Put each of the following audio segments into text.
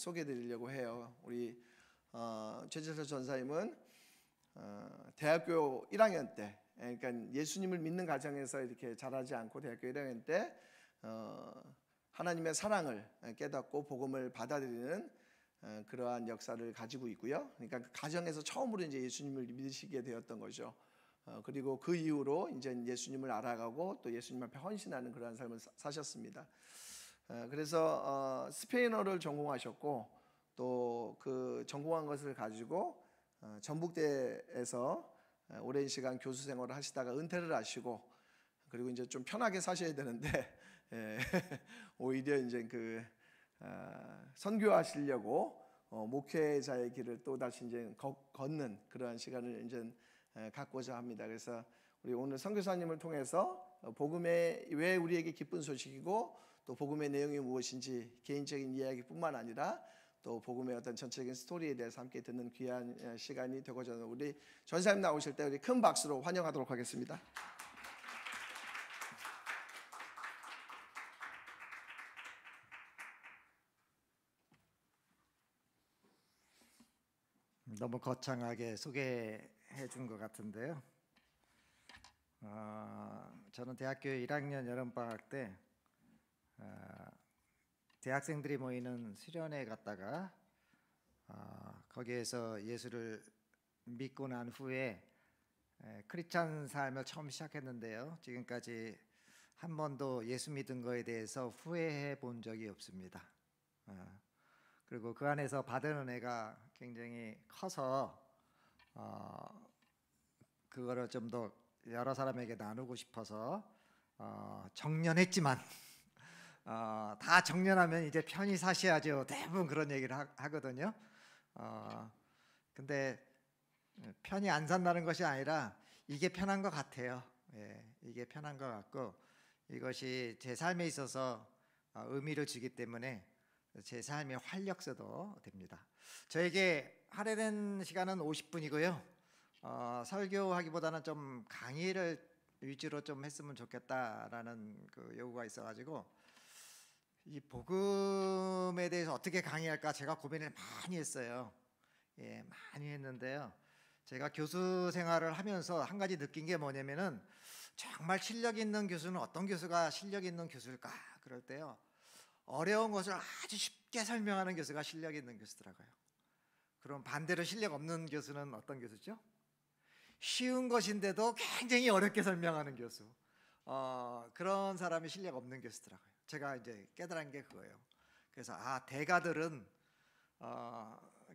소개해드리려고 해요. 우리 최재철 전사님은 대학교 1학년 때, 그러니까 예수님을 믿는 가정에서 이렇게 자라지 않고 대학교 1학년 때 하나님의 사랑을 깨닫고 복음을 받아들이는 그러한 역사를 가지고 있고요. 그러니까 그 가정에서 처음으로 이제 예수님을 믿으시게 되었던 거죠. 그리고 그 이후로 이제 예수님을 알아가고 또 예수님 앞에 헌신하는 그러한 삶을 사셨습니다. 그래서 스페인어를 전공하셨고 또 그 전공한 것을 가지고 전북대에서 오랜 시간 교수 생활을 하시다가 은퇴를 하시고 그리고 이제 좀 편하게 사셔야 되는데 오히려 이제 그 선교하시려고 목회자의 길을 또 다시 이제 걷는 그러한 시간을 이제 갖고자 합니다. 그래서 우리 오늘 선교사님을 통해서 복음의 왜 우리에게 기쁜 소식이고 또 복음의 내용이 무엇인지 개인적인 이야기뿐만 아니라 또 복음의 어떤 전체적인 스토리에 대해서 함께 듣는 귀한 시간이 되고자 하는 우리 전사님 나오실 때 우리 큰 박수로 환영하도록 하겠습니다. 너무 거창하게 소개해 준 것 같은데요. 저는 대학교 1학년 여름방학 때 대학생들이 모이는 수련회 갔다가 거기에서 예수를 믿고 난 후에 크리스찬 삶을 처음 시작했는데요. 지금까지 한 번도 예수 믿은 거에 대해서 후회해 본 적이 없습니다. 그리고 그 안에서 받은 은혜가 굉장히 커서 그거를 좀 더 여러 사람에게 나누고 싶어서 정년했지만 다 정년하면 이제 편히 사셔야죠. 대부분 그런 얘기를 하거든요. 근데 편히 안 산다는 것이 아니라 이게 편한 것 같아요. 이게 편한 것 같고 이것이 제 삶에 있어서 의미를 주기 때문에 제 삶의 활력소도 됩니다. 저에게 할애된 시간은 50분이고요. 설교하기보다는 좀 강의를 위주로 좀 했으면 좋겠다라는 그 요구가 있어가지고 이 복음에 대해서 어떻게 강의할까 제가 고민을 많이 했어요. 많이 했는데요. 제가 교수 생활을 하면서 한 가지 느낀 게 뭐냐면은 정말 실력 있는 교수는 어떤 교수가 실력 있는 교수일까? 그럴 때요. 어려운 것을 아주 쉽게 설명하는 교수가 실력 있는 교수더라고요. 그럼 반대로 실력 없는 교수는 어떤 교수죠? 쉬운 것인데도 굉장히 어렵게 설명하는 교수. 그런 사람이 실력 없는 교수더라고요. 제가 이제 깨달은 게 그거예요. 그래서 대가들은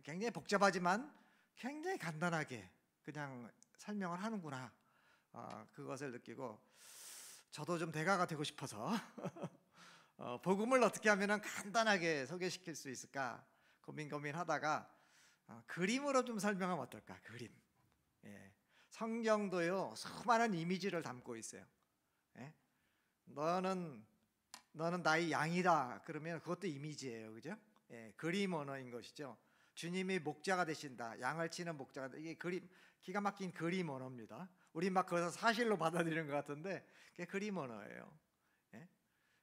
굉장히 복잡하지만 굉장히 간단하게 그냥 설명을 하는구나. 그것을 느끼고 저도 좀 대가가 되고 싶어서 복음을 어떻게 하면 간단하게 소개시킬 수 있을까 고민하다가 그림으로 좀 설명하면 어떨까? 그림. 성경도요 수많은 이미지를 담고 있어요. 너는 나의 양이다. 그러면 그것도 이미지예요, 그죠? 그림 언어인 것이죠. 주님이 목자가 되신다. 양을 치는 목자가 이게 그림 기가 막힌 그림 언어입니다. 우리 막 그것을 사실로 받아들이는 것 같은데 그게 그림 언어예요.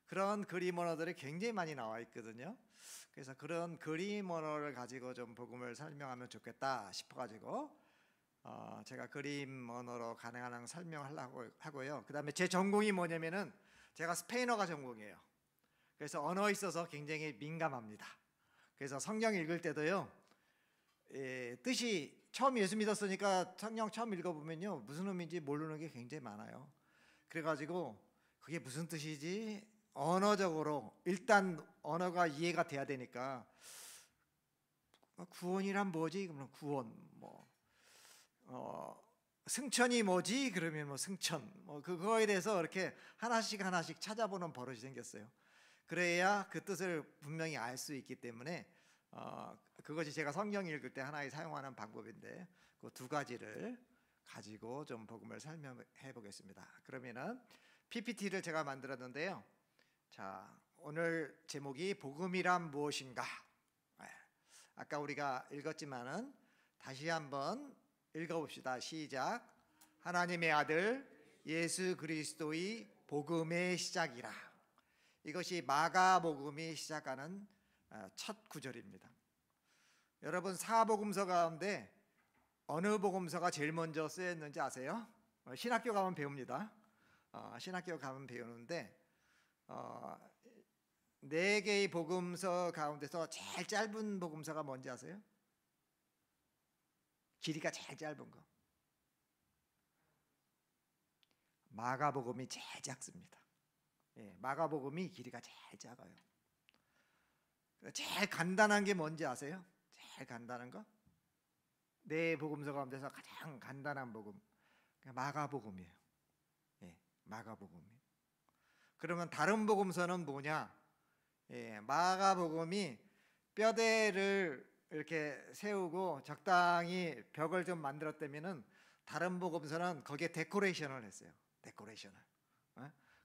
그런 그림 언어들이 굉장히 많이 나와 있거든요. 그래서 그런 그림 언어를 가지고 좀 복음을 설명하면 좋겠다 싶어가지고 제가 그림 언어로 가능한 한 설명하려고 하고요. 그 다음에 제 전공이 뭐냐면은 제가 스페인어가 전공이에요. 그래서 언어에 있어서 굉장히 민감합니다. 그래서 성경 읽을 때도요 뜻이 처음 예수 믿었으니까 성경 처음 읽어보면요 무슨 의미인지 모르는 게 굉장히 많아요. 그래가지고 그게 무슨 뜻이지? 언어적으로 일단 언어가 이해가 돼야 되니까 구원이란 뭐지? 그러면 구원 승천이 뭐지? 그러면 승천 그거에 대해서 이렇게 하나씩 찾아보는 버릇이 생겼어요. 그래야 그 뜻을 분명히 알 수 있기 때문에 그것이 제가 성경 읽을 때 하나의 사용하는 방법인데 그 두 가지를 가지고 좀 복음을 설명해 보겠습니다. 그러면은 PPT를 제가 만들었는데요. 자, 오늘 제목이 복음이란 무엇인가? 아까 우리가 읽었지만은 다시 한번 읽어봅시다. 시작. 하나님의 아들 예수 그리스도의 복음의 시작이라. 이것이 마가복음이 시작하는 첫 구절입니다. 여러분 사복음서 가운데 어느 복음서가 제일 먼저 쓰였는지 아세요? 신학교 가면 배웁니다. 신학교 가면 배우는데 네 개의 복음서 가운데서 제일 짧은 복음서가 뭔지 아세요? 길이가 제일 짧은 거. 마가복음이 제일 작습니다. 예, 마가복음이 길이가 제일 작아요. 제일 간단한 게 뭔지 아세요? 제일 간단한 거? 네 복음서 가운데서 가장 간단한 복음, 마가복음이에요. 예, 마가복음이. 그러면 다른 복음서는 뭐냐? 예, 마가복음이 뼈대를 이렇게 세우고 적당히 벽을 좀 만들었다면은 다른 복음서는 거기에 데코레이션을 했어요. 데코레이션을.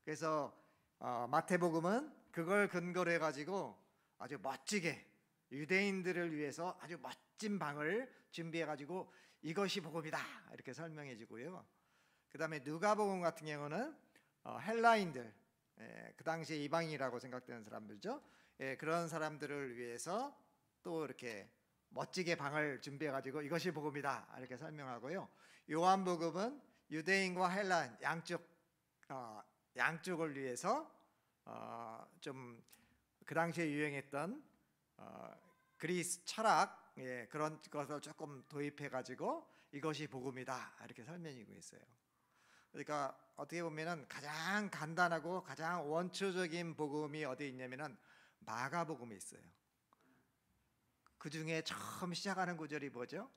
그래서 마태복음은 그걸 근거로 해가지고 아주 멋지게 유대인들을 위해서 아주 멋진 방을 준비해가지고 이것이 복음이다 이렇게 설명해주고요. 그 다음에 누가복음 같은 경우는 헬라인들, 그 당시에 이방인이라고 생각되는 사람들죠. 그런 사람들을 위해서 또 이렇게 멋지게 방을 준비해가지고 이것이 복음이다 이렇게 설명하고요. 요한복음은 유대인과 헬라인 양쪽을 위해서 좀 그 당시에 유행했던 그리스 철학 그런 것을 조금 도입해가지고 이것이 복음이다 이렇게 설명이고 있어요. 그러니까 어떻게 보면은 가장 간단하고 가장 원초적인 복음이 어디 있냐면은 마가복음에 있어요. 그 중에 처음 시작하는 구절이 뭐죠?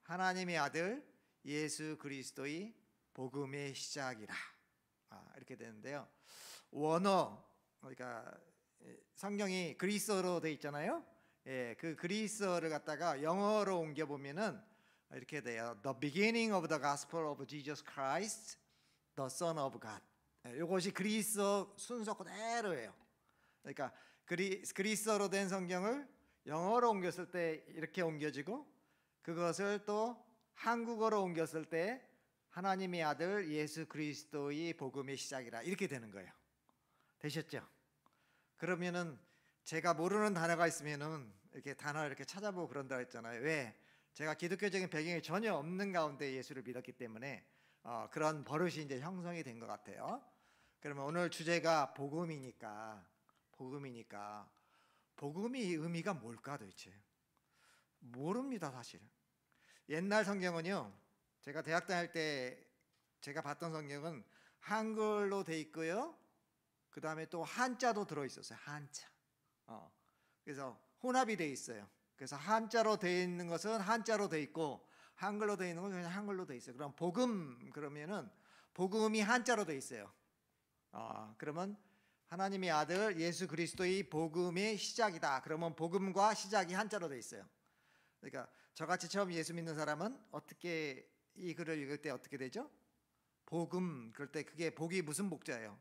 하나님의 아들 예수 그리스도의 복음의 시작이라 이렇게 되는데요. 원어 그러니까 성경이 그리스어로 돼 있잖아요. 그 그리스어를 갖다가 영어로 옮겨 보면은 이렇게 돼요. The beginning of the gospel of Jesus Christ, the Son of God. 이것이 그리스어 순서 그대로예요. 그러니까 그리스어로 된 성경을 영어로 옮겼을 때 이렇게 옮겨지고 그것을 또 한국어로 옮겼을 때 하나님의 아들 예수 그리스도의 복음의 시작이라 이렇게 되는 거예요. 되셨죠? 그러면은 제가 모르는 단어가 있으면은 이렇게 단어 이렇게 찾아보고 그런다 했잖아요. 왜? 제가 기독교적인 배경이 전혀 없는 가운데 예수를 믿었기 때문에 그런 버릇이 이제 형성이 된 것 같아요. 그러면 오늘 주제가 복음이니까 복음의 의미가 뭘까 도대체? 모릅니다 사실. 옛날 성경은요. 제가 대학 다닐 때 제가 봤던 성경은 한글로 돼 있고요. 그 다음에 또 한자도 들어있었어요. 한자. 그래서 혼합이 돼 있어요. 그래서 한자로 돼 있는 것은 한자로 돼 있고 한글로 돼 있는 것은 그냥 한글로 돼 있어요. 그럼 복음 그러면은 복음이 한자로 돼 있어요. 그러면 하나님의 아들 예수 그리스도의 복음의 시작이다. 그러면 복음과 시작이 한자로 돼 있어요. 그러니까 저같이 처음 예수 믿는 사람은 어떻게 이 글을 읽을 때 어떻게 되죠? 복음 그럴 때 그게 복이 무슨 복자예요?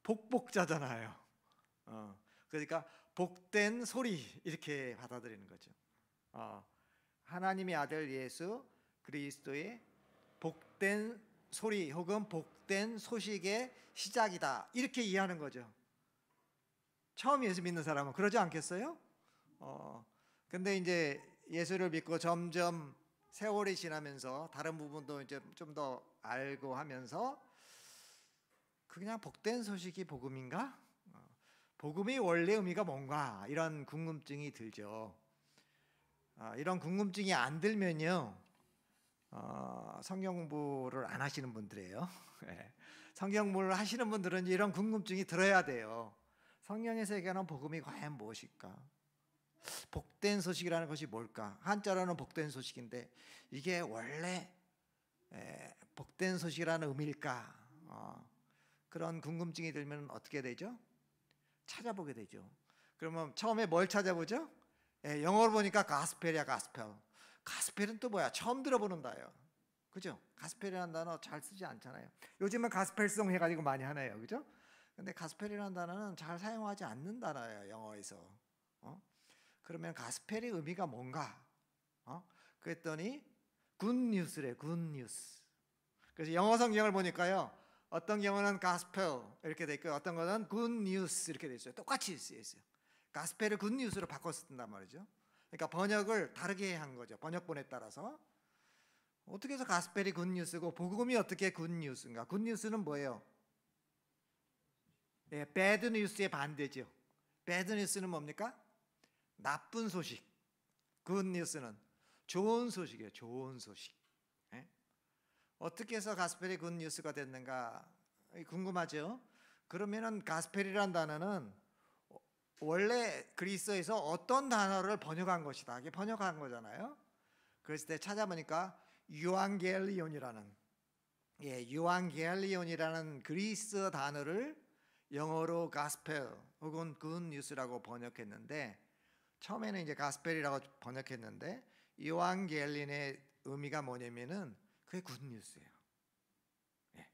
복자잖아요. 그러니까 복된 소리 이렇게 받아들이는 거죠. 하나님의 아들 예수 그리스도의 복된 소리 혹은 복된 소식의 시작이다 이렇게 이해하는 거죠. 처음 예수 믿는 사람은 그러지 않겠어요? 근데 이제 예수를 믿고 점점 세월이 지나면서 다른 부분도 이제 좀 더 알고 하면서 그냥 복된 소식이 복음인가? 복음의 원래 의미가 뭔가 이런 궁금증이 들죠. 이런 궁금증이 안 들면요 성경 공부를 안 하시는 분들이에요. 성경 공부를 하시는 분들은 이런 궁금증이 들어야 돼요. 성경에서 얘기하는 복음이 과연 무엇일까? 복된 소식이라는 것이 뭘까? 한자로는 복된 소식인데 이게 원래 복된 소식이라는 의미일까? 그런 궁금증이 들면 어떻게 되죠? 찾아보게 되죠. 그러면 처음에 뭘 찾아보죠? 영어로 보니까 가스펠이야, 가스펠. 가스펠은 또 뭐야? 처음 들어보는 단어예요. 그죠? 가스펠이라는 단어 잘 쓰지 않잖아요. 요즘은 가스펠송 해가지고 많이 하네요. 그죠? 근데 가스펠이라는 단어는 잘 사용하지 않는 단어예요. 영어에서. 그러면 가스펠의 의미가 뭔가? 그랬더니 굿뉴스래, 굿뉴스. 그래서 영어 성경을 보니까요. 어떤 경우는 가스펠 이렇게 돼 있고 어떤 거는 굿뉴스 이렇게 돼 있어요. 똑같이 쓰여 있어요. 가스펠을 굿뉴스로 바꿔 쓴단 말이죠. 그러니까 번역을 다르게 한 거죠. 번역본에 따라서. 어떻게 해서 가스펠이 굿뉴스고 복음이 어떻게 굿뉴스인가? 굿뉴스는 뭐예요? 예, 배드 뉴스의 반대죠. 배드 뉴스는 뭡니까? 나쁜 소식. 굿뉴스는 좋은 소식이에요. 좋은 소식. 예? 어떻게 해서 가스펠이 굿뉴스가 됐는가 궁금하죠? 그러면은 가스펠이란 단어는 원래 그리스어에서 어떤 단어를 번역한 것이다. 이게 번역한 거잖아요. 그랬을 때 찾아보니까 유앙겔리온이라는 유앙겔리온이라는 그리스어 단어를 영어로 가스펠 혹은 굿뉴스라고 번역했는데 처음에는 이제 가스펠이라고 번역했는데 유앙겔린의 의미가 뭐냐면은 그게 굿뉴스예요. 예.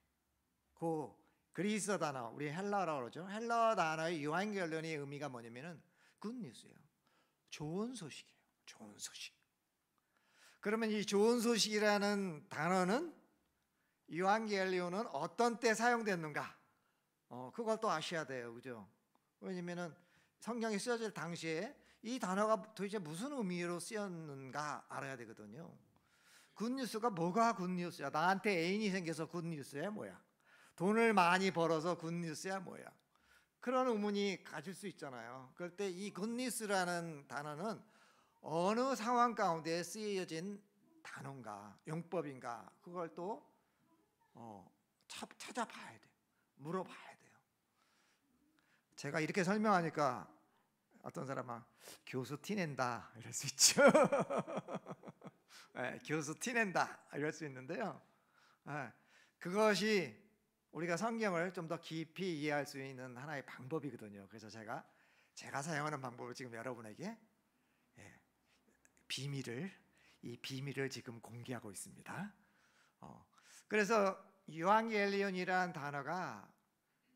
그 그리스어 단어 우리 헬라어라고 그러죠. 헬라어 단어의 유앙겔린의 의미가 뭐냐면은 굿뉴스예요. 좋은 소식이에요. 좋은 소식. 그러면 이 좋은 소식이라는 단어는 유앙겔리온은 어떤 때 사용됐는가? 그걸 또 아셔야 돼요, 그죠? 왜냐면은 성경이 쓰여질 당시에 이 단어가 도대체 무슨 의미로 쓰였는가 알아야 되거든요. 굿뉴스가 뭐가 굿뉴스야? 나한테 애인이 생겨서 굿뉴스야 뭐야? 돈을 많이 벌어서 굿뉴스야 뭐야? 그런 의문이 가질 수 있잖아요. 그럴 때 이 굿뉴스라는 단어는 어느 상황 가운데 쓰여진 단어인가, 용법인가 그걸 또 찾아봐야 돼요. 물어봐야 돼요. 제가 이렇게 설명하니까 어떤 사람은 교수 티낸다 이럴 수 있죠. 네, 교수 티낸다 이럴 수 있는데요. 네, 그것이 우리가 성경을 좀 더 깊이 이해할 수 있는 하나의 방법이거든요. 그래서 제가 사용하는 방법을 지금 여러분에게 이 비밀을 지금 공개하고 있습니다. 그래서 유앙겔리온이라는 단어가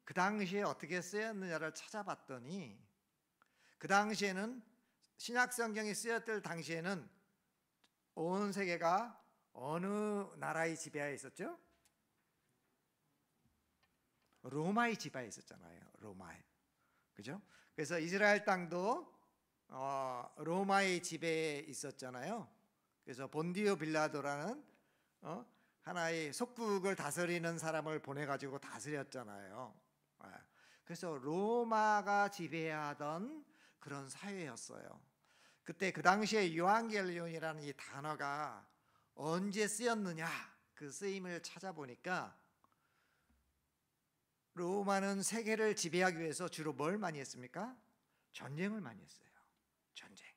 그 당시에 어떻게 쓰였느냐를 찾아봤더니 그 당시에는 신약 성경이 쓰였을 당시에는 온 세계가 어느 나라의 지배하에 있었죠? 로마의 지배하에 있었잖아요. 로마에. 그죠? 그래서 이스라엘 땅도 로마의 지배에 있었잖아요. 그래서 본디오 빌라도라는 하나의 속국을 다스리는 사람을 보내가지고 다스렸잖아요. 그래서 로마가 지배하던 그런 사회였어요. 그때 그 당시에 유앙겔리온이라는 이 단어가 언제 쓰였느냐 그 쓰임을 찾아보니까 로마는 세계를 지배하기 위해서 주로 뭘 많이 했습니까? 전쟁을 많이 했어요. 전쟁.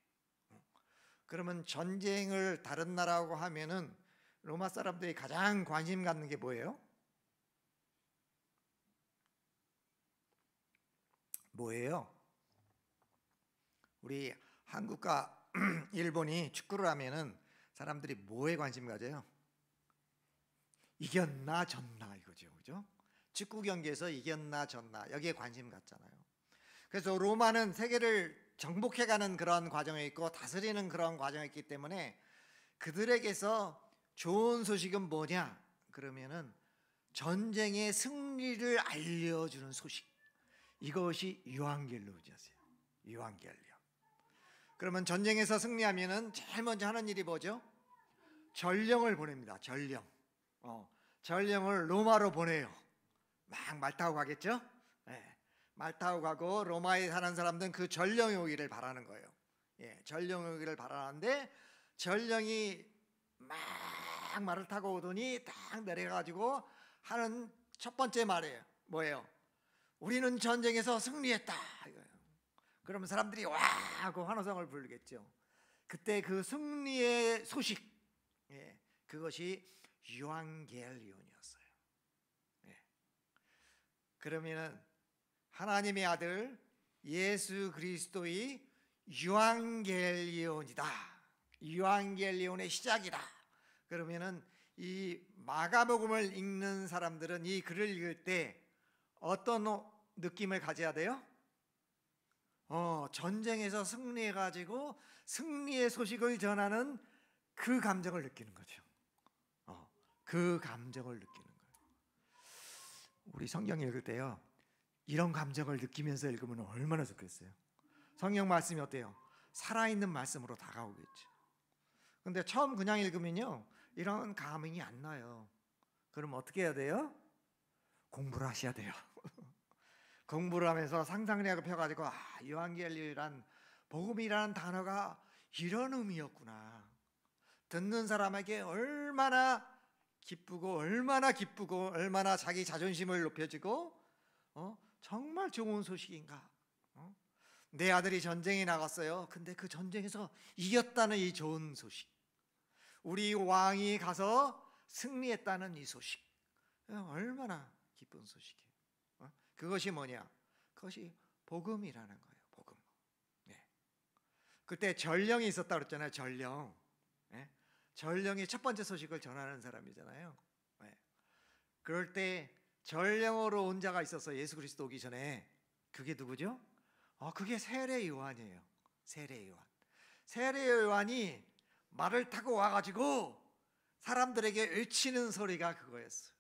그러면 전쟁을 다른 나라하고 하면은 로마 사람들이 가장 관심 갖는 게 뭐예요? 뭐예요? 우리 한국과 일본이 축구를 하면은 사람들이 뭐에 관심 가져요? 이겼나 졌나 이거죠, 그죠? 축구 경기에서 이겼나 졌나 여기에 관심 갖잖아요. 그래서 로마는 세계를 정복해가는 그런 과정에 있고 다스리는 그런 과정에 있기 때문에 그들에게서 좋은 소식은 뭐냐? 그러면은 전쟁의 승리를 알려주는 소식. 이것이 유앙겔리온이었어요. 유앙겔리온. 그러면 전쟁에서 승리하면은 제일 먼저 하는 일이 뭐죠? 전령을 보냅니다. 전령. 전령을 로마로 보내요. 막 말 타고 가겠죠? 네. 말 타고 가고 로마에 사는 사람들은 그 전령이 오기를 바라는 거예요. 전령이 오기를 바라는데 전령이 막 말을 타고 오더니 딱 내려가지고 하는 첫 번째 말이에요. 뭐예요? 우리는 전쟁에서 승리했다. 이거예요. 그러면 사람들이 와 하고 환호성을 부르겠죠. 그때 그 승리의 소식, 그것이 유앙겔리온이었어요. 그러면은 하나님의 아들 예수 그리스도의 유앙겔리온이다. 유앙겔리온의 시작이다. 그러면은 이 마가복음을 읽는 사람들은 이 글을 읽을 때 어떤 느낌을 가져야 돼요? 전쟁에서 승리해가지고 승리의 소식을 전하는 그 감정을 느끼는 거죠. 그 감정을 느끼는 거예요. 우리 성경 읽을 때요, 이런 감정을 느끼면서 읽으면 얼마나 좋겠어요. 성경 말씀이 어때요? 살아있는 말씀으로 다가오겠죠. 근데 처음 그냥 읽으면요, 이런 감흥이 안 나요. 그럼 어떻게 해야 돼요? 공부를 하셔야 돼요. 공부를 하면서 상상력을 펴가지고, 요한계시란 복음이라는 단어가 이런 의미였구나. 듣는 사람에게 얼마나 기쁘고 얼마나 자기 자존심을 높여주고 정말 좋은 소식인가. 내 아들이 전쟁에 나갔어요. 근데 그 전쟁에서 이겼다는 이 좋은 소식, 우리 왕이 가서 승리했다는 이 소식, 얼마나 기쁜 소식이에요. 그것이 뭐냐? 그것이 복음이라는 거예요. 복음. 네. 그때 전령이 있었다 그랬잖아요. 전령. 네. 전령이 첫 번째 소식을 전하는 사람이잖아요. 네. 그럴 때 전령으로 온 자가 있어서 예수 그리스도 오기 전에, 그게 누구죠? 그게 세례 요한이에요. 세례 요한. 세례 요한이 말을 타고 와가지고 사람들에게 외치는 소리가 그거였어요.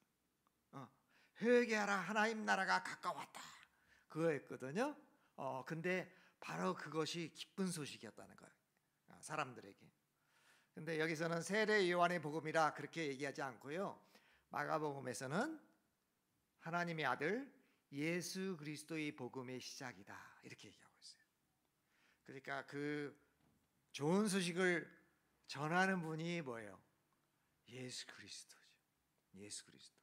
회개하라, 하나님 나라가 가까웠다, 그거였거든요. 근데 바로 그것이 기쁜 소식이었다는 거예요, 사람들에게. 근데 여기서는 세례 요한의 복음이라 그렇게 얘기하지 않고요, 마가복음에서는 하나님의 아들 예수 그리스도의 복음의 시작이다, 이렇게 얘기하고 있어요. 그러니까 그 좋은 소식을 전하는 분이 뭐예요? 예수 그리스도죠. 예수 그리스도.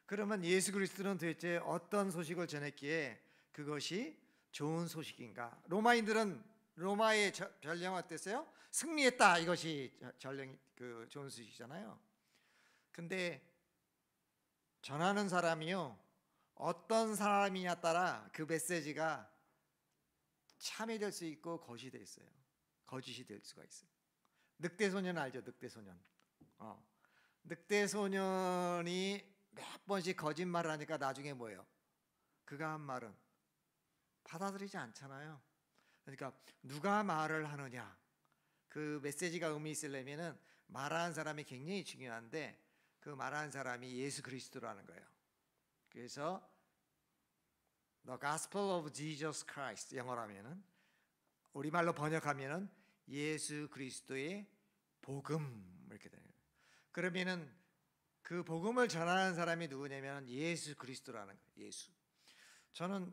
그러면 예수 그리스도는 도대체 어떤 소식을 전했기에 그것이 좋은 소식인가? 로마의 전령 어땠어요? 승리했다, 이것이 전령, 그 좋은 소식이잖아요. 근데 전하는 사람이요, 어떤 사람이냐 따라 그 메시지가 참이 될 수 있고 거짓이 될 수 있어요. 거짓이 될 수가 있어요. 늑대소년 알죠? 늑대소년. 늑대소년이 몇 번씩 거짓말을 하니까 나중에 뭐예요? 그가 한 말은 받아들이지 않잖아요. 그러니까 누가 말을 하느냐, 그 메시지가 의미 있으려면은 말하는 사람이 굉장히 중요한데, 그 말하는 사람이 예수 그리스도라는 거예요. 그래서 The Gospel of Jesus Christ, 영어라면은, 우리말로 번역하면은 예수 그리스도의 복음, 이렇게 돼요. 그러면은 그 복음을 전하는 사람이 누구냐면 예수 그리스도라는 거예요. 예수. 저는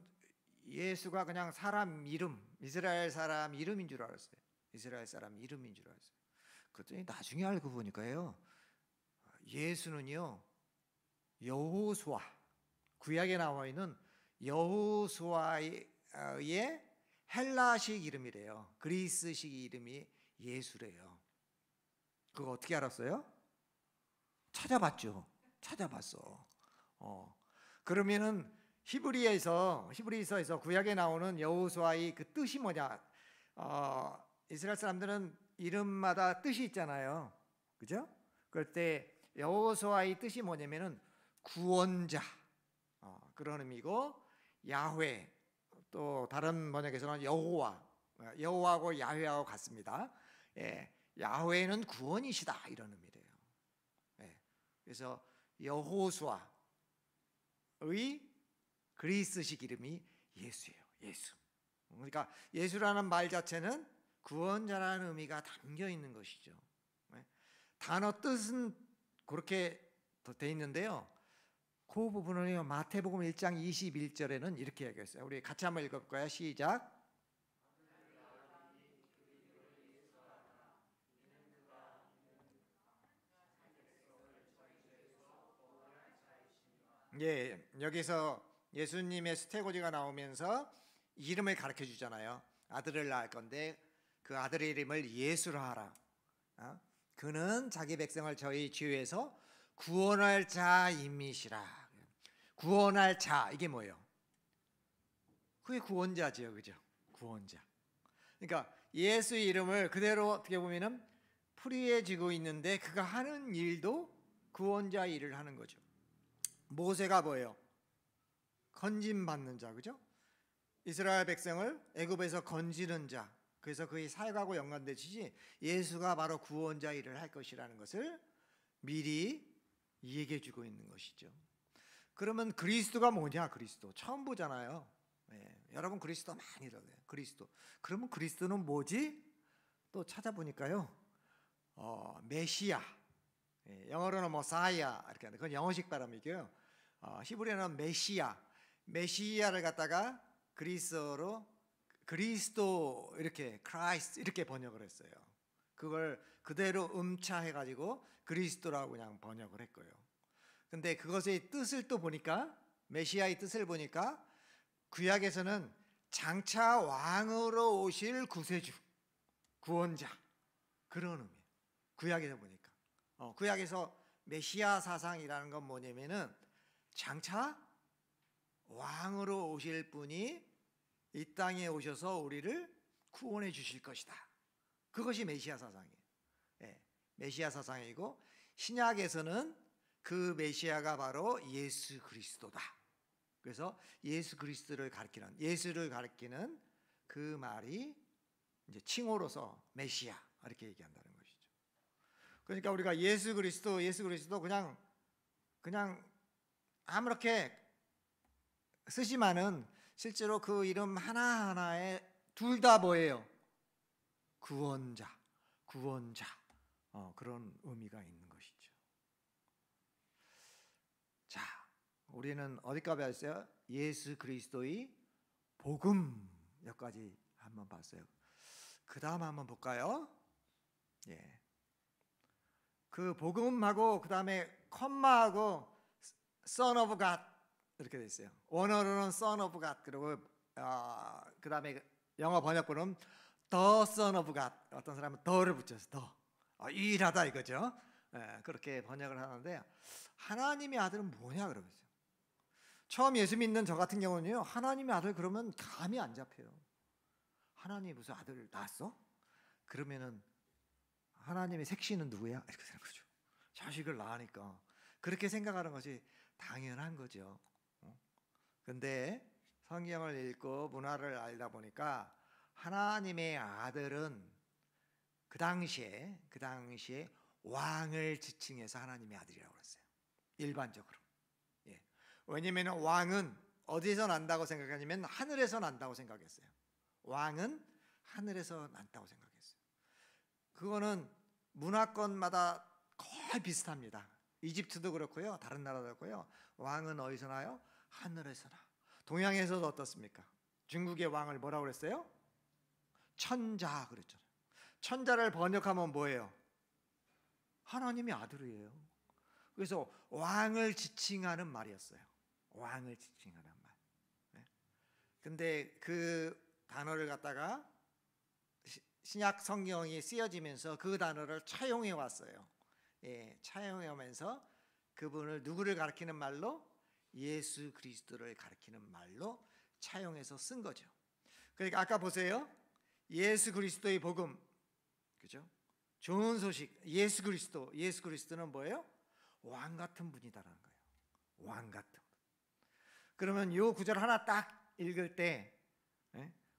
예수가 그냥 사람 이름, 이스라엘 사람 이름인 줄 알았어요. 이스라엘 사람 이름인 줄 알았어요. 그랬더니 나중에 알고 보니까요, 예수는요, 여호수아, 구약에 나와 있는 여호수아의 헬라식 이름이래요. 그리스식 이름이 예수래요. 그거 어떻게 알았어요? 찾아봤죠. 찾아봤어. 그러면은 히브리서에서 구약에 나오는 여호수아의 그 뜻이 뭐냐? 이스라엘 사람들은 이름마다 뜻이 있잖아요. 그죠? 그럴 때 여호수아의 뜻이 뭐냐면은 구원자, 그런 의미고, 야훼, 또 다른 번역에서는 여호와하고 야훼하고 같습니다. 야훼는 구원이시다, 이런 의미래요. 그래서 여호수아의 그리스식 이름이 예수예요. 예수. 그러니까 예수라는 말 자체는 구원자라는 의미가 담겨 있는 것이죠. 단어 뜻은 그렇게 돼 있는데요, 그 부분은요, 마태복음 1장 21절에는 이렇게 얘기했어요. 우리 같이 한번 읽어볼까요? 시작. 여기서 예수님의 수태고지가 나오면서 이름을 가르쳐 주잖아요. 아들을 낳을 건데 그 아들의 이름을 예수라 하라. 그는 자기 백성을 저희 죄에서 구원할 자임이시라. 구원할 자, 이게 뭐예요? 그게 구원자지요, 그죠? 구원자. 그러니까 예수의 이름을 그대로 어떻게 보면은 풀이해 지고 있는데, 그가 하는 일도 구원자 일을 하는 거죠. 모세가 뭐예요? 건짐 받는 자, 그죠? 이스라엘 백성을 애굽에서 건지는 자. 그래서 그의 사역하고 연관되듯이 예수가 바로 구원자 일을 할 것이라는 것을 미리 얘기해 주고 있는 것이죠. 그러면 그리스도가 뭐냐? 그리스도 처음 보잖아요. 여러분 그리스도 많이 들어요. 그리스도. 그러면 그리스도는 뭐지? 또 찾아보니까요, 메시아, 영어로는 뭐 사야 이렇게 하는데 그건 영어식 발음이고요. 히브리어는 메시아를 갖다가 그리스어로 그리스도 이렇게 크라이스트 이렇게 번역을 했어요. 그걸 그대로 음차해가지고 그리스도라고 그냥 번역을 했고요. 근데 그것의 뜻을 또 보니까 메시아의 뜻을 보니까 구약에서는 장차 왕으로 오실 구세주, 구원자 그런 의미. 구약에서 보니까 구약에서 메시아 사상이라는 건 뭐냐면은 장차 왕으로 오실 분이 이 땅에 오셔서 우리를 구원해 주실 것이다. 그것이 메시아 사상이에요. 메시아 사상이고 신약에서는 그 메시아가 바로 예수 그리스도다. 그래서 예수 그리스도를 가리키는 예수를 가리키는 그 말이 이제 칭호로서 메시아 이렇게 얘기한다는 것이죠. 그러니까 우리가 예수 그리스도 그냥 아무렇게 쓰지만은 실제로 그 이름 하나하나에 둘 다 뭐예요? 구원자 그런 의미가 있는 것이죠. 자, 우리는 어디까지 봤어요? 예수 그리스도의 복음 여기까지 한번 봤어요. 그 다음 한번 볼까요? 그 복음하고 그 다음에 컴마하고 Son of God 이렇게 돼 있어요. 원어로는 Son of God 그리고 그 다음에 영어 번역본은 The Son of God. 어떤 사람은 더를 붙여서 더 유일하다 이거죠. 그렇게 번역을 하는데 하나님의 아들은 뭐냐 그러면서 처음 예수 믿는 저 같은 경우는요 하나님의 아들 그러면 감이 안 잡혀요. 하나님이 무슨 아들을 낳았어? 그러면은 하나님의 색시는 누구야? 이렇게 생각하죠. 자식을 낳으니까 그렇게 생각하는 것이 당연한 거죠. 근데 성경을 읽고 문화를 알다 보니까 하나님의 아들은 그 당시에 왕을 지칭해서 하나님의 아들이라고 그랬어요. 일반적으로. 왜냐하면 왕은 어디서 난다고 생각하냐면 하늘에서 난다고 생각했어요. 왕은 하늘에서 난다고 생각했어요. 그거는 문화권마다 거의 비슷합니다. 이집트도 그렇고요. 다른 나라도 그렇고요. 왕은 어디서 나요? 하늘에서 나. 동양에서도 어떻습니까? 중국의 왕을 뭐라고 그랬어요? 천자 그랬잖아요. 천자를 번역하면 뭐예요? 하나님의 아들이에요. 그래서 왕을 지칭하는 말이었어요. 왕을 지칭하는 말. 근데 그 단어를 갖다가 신약 성경이 쓰여지면서 그 단어를 차용해 왔어요. 차용해 오면서 그분을 누구를 가리키는 말로? 예수 그리스도를 가리키는 말로 차용해서 쓴 거죠. 그러니까 아까 보세요. 예수 그리스도의 복음, 그죠? 좋은 소식. 예수 그리스도는 뭐예요? 왕 같은 분이다라는 거예요. 왕 같은 분. 그러면 이 구절 하나 딱 읽을 때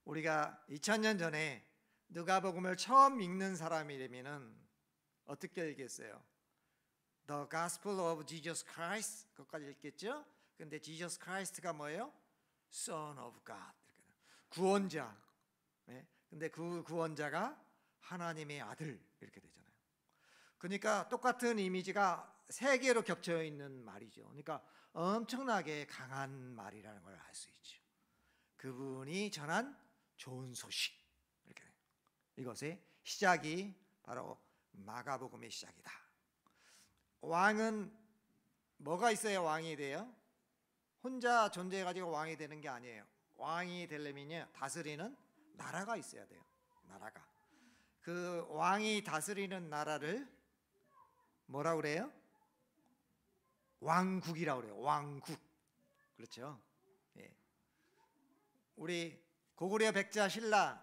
우리가 2000년 전에 누가복음을 처음 읽는 사람이라면은 어떻게 읽겠어요? The Gospel of Jesus Christ 그것까지 읽겠죠? 근데 Jesus Christ가 뭐예요? Son of God. 구원자. 근데 그 구원자가 하나님의 아들 이렇게 되잖아요. 그러니까 똑같은 이미지가 세 개로 겹쳐 있는 말이죠. 그러니까 엄청나게 강한 말이라는 걸 알 수 있죠. 그분이 전한 좋은 소식. 이렇게 이것의 시작이 바로 마가복음의 시작이다. 왕은 뭐가 있어야 왕이 돼요? 혼자 존재해가지고 왕이 되는 게 아니에요. 왕이 되려면요 다스리는 나라가 있어야 돼요. 나라가. 그 왕이 다스리는 나라를 뭐라고 그래요? 왕국이라고 그래요. 왕국. 그렇죠? 우리 고구려 백자 신라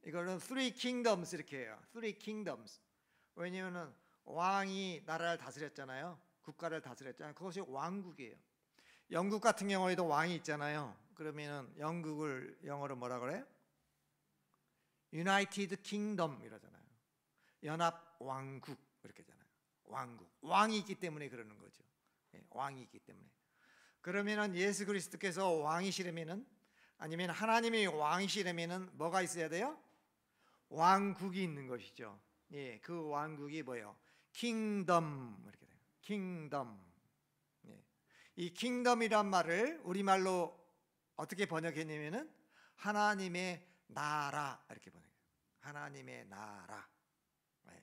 이거는 three kingdoms 이렇게 해요. three kingdoms. 왜냐하면 왕이 나라를 다스렸잖아요. 국가를 다스렸잖아요. 그것이 왕국이에요. 영국 같은 경우에도 왕이 있잖아요. 그러면은 영국을 영어로 뭐라 그래요? United Kingdom 이러잖아요. 연합 왕국 이렇게 하잖아요. 왕국. 왕이 있기 때문에 그러는 거죠. 왕이 있기 때문에. 그러면은 예수 그리스도께서 왕이시려면은 아니면 하나님이 왕이시려면은 뭐가 있어야 돼요? 왕국이 있는 것이죠. 예, 그 왕국이 뭐예요? 킹덤 이렇게 돼요. 킹덤. 예. 이 킹덤이란 말을 우리말로 어떻게 번역했냐면은 하나님의 나라 이렇게 번역해요. 하나님의 나라. 예.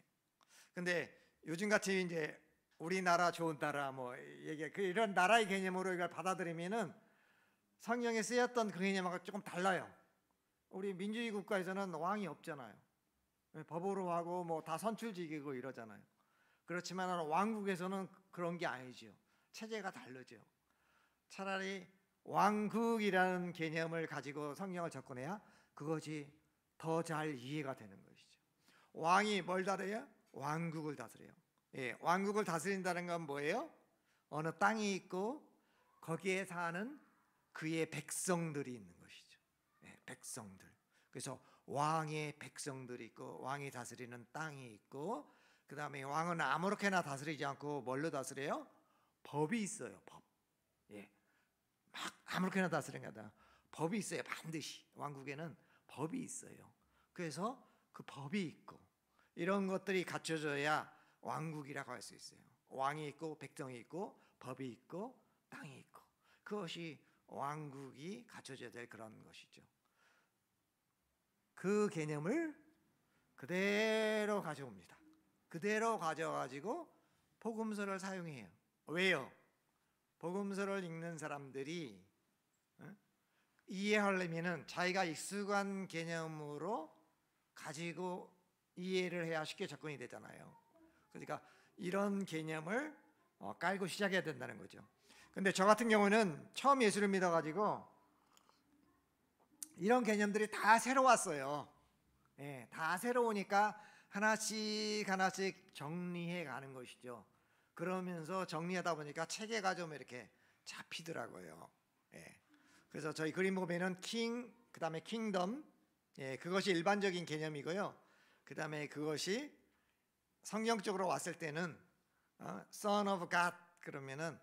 근데 요즘같이 이제 우리나라 좋은 나라 뭐 얘기 이런 나라의 개념으로 이걸 받아들이면은 성경에 쓰였던 그 개념하고 조금 달라요. 우리 민주주의 국가에서는 왕이 없잖아요. 법으로 하고 뭐 다 선출직이고 이러잖아요. 그렇지만 왕국에서는 그런 게 아니죠. 체제가 다르죠. 차라리 왕국이라는 개념을 가지고 성경을 접근해야 그것이 더 잘 이해가 되는 것이죠. 왕이 뭘 다스려요? 왕국을 다스려요. 예, 왕국을 다스린다는 건 뭐예요? 어느 땅이 있고 거기에 사는 그의 백성들이 있는 것이죠. 예, 백성들. 그래서 왕의 백성들이 있고 왕이 다스리는 땅이 있고 그 다음에 왕은 아무렇게나 다스리지 않고 뭘로 다스려요? 법이 있어요. 법. 예, 막 아무렇게나 다스리는 게 아니라 법이 있어요. 반드시 왕국에는 법이 있어요. 그래서 그 법이 있고 이런 것들이 갖춰져야 왕국이라고 할 수 있어요. 왕이 있고 백성이 있고 법이 있고 땅이 있고 그것이 왕국이 갖춰져야 될 그런 것이죠. 그 개념을 그대로 가져옵니다. 그대로 가져가지고 복음서를 사용해요. 왜요? 복음서를 읽는 사람들이 이해하려면은 자기가 익숙한 개념으로 가지고 이해를 해야 쉽게 접근이 되잖아요. 그러니까 이런 개념을 깔고 시작해야 된다는 거죠. 근데 저 같은 경우는 처음 예수를 믿어가지고 이런 개념들이 다 새로웠어요. 예, 다 새로우니까 하나씩 하나씩 정리해 가는 것이죠. 그러면서 정리하다 보니까 체계가 좀 이렇게 잡히더라고요. 예, 그래서 저희 그림 보면은 king, 그 다음에 킹덤, 예, 그것이 일반적인 개념이고요. 그 다음에 그것이 성경적으로 왔을 때는 Son of God 그러면은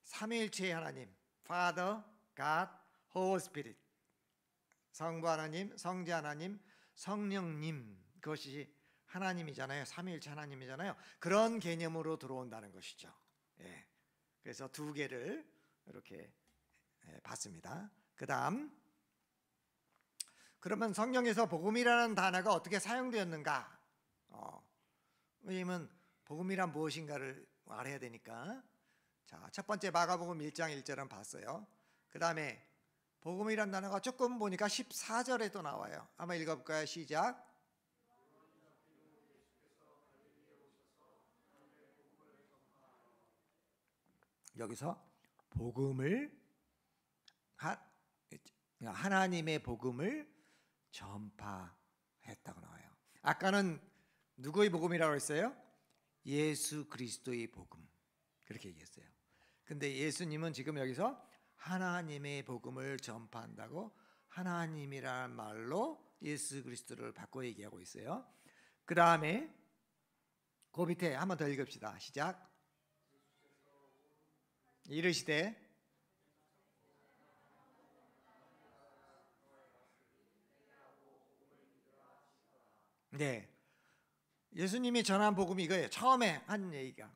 삼위일체의 하나님, Father, God, Holy Spirit, 성부 하나님, 성자 하나님, 성령님, 그것이 하나님이잖아요. 삼위일체 하나님이잖아요. 그런 개념으로 들어온다는 것이죠. 예, 그래서 두 개를 이렇게 봤습니다. 그 다음, 그러면 성경에서 복음이라는 단어가 어떻게 사용되었는가? 왜냐면 복음이란 무엇인가를 알아야 되니까. 자, 첫 번째 마가복음 1장 1절은 봤어요. 그 다음에 복음이란 단어가 조금 보니까 14절에 또 나와요. 한번 읽어볼까요? 시작. 여기서 복음을 하나님의 복음을 전파했다고 나와요. 아까는 누구의 복음이라고 했어요? 예수 그리스도의 복음 그렇게 얘기했어요. 근데 예수님은 지금 여기서 하나님의 복음을 전파한다고 하나님이라는 말로 예수 그리스도를 바꿔 얘기하고 있어요. 그 다음에 그 밑에 한 번 더 읽읍시다. 시작. 이르시되 네, 예수님이 전한 복음이 이거예요. 처음에 한 얘기가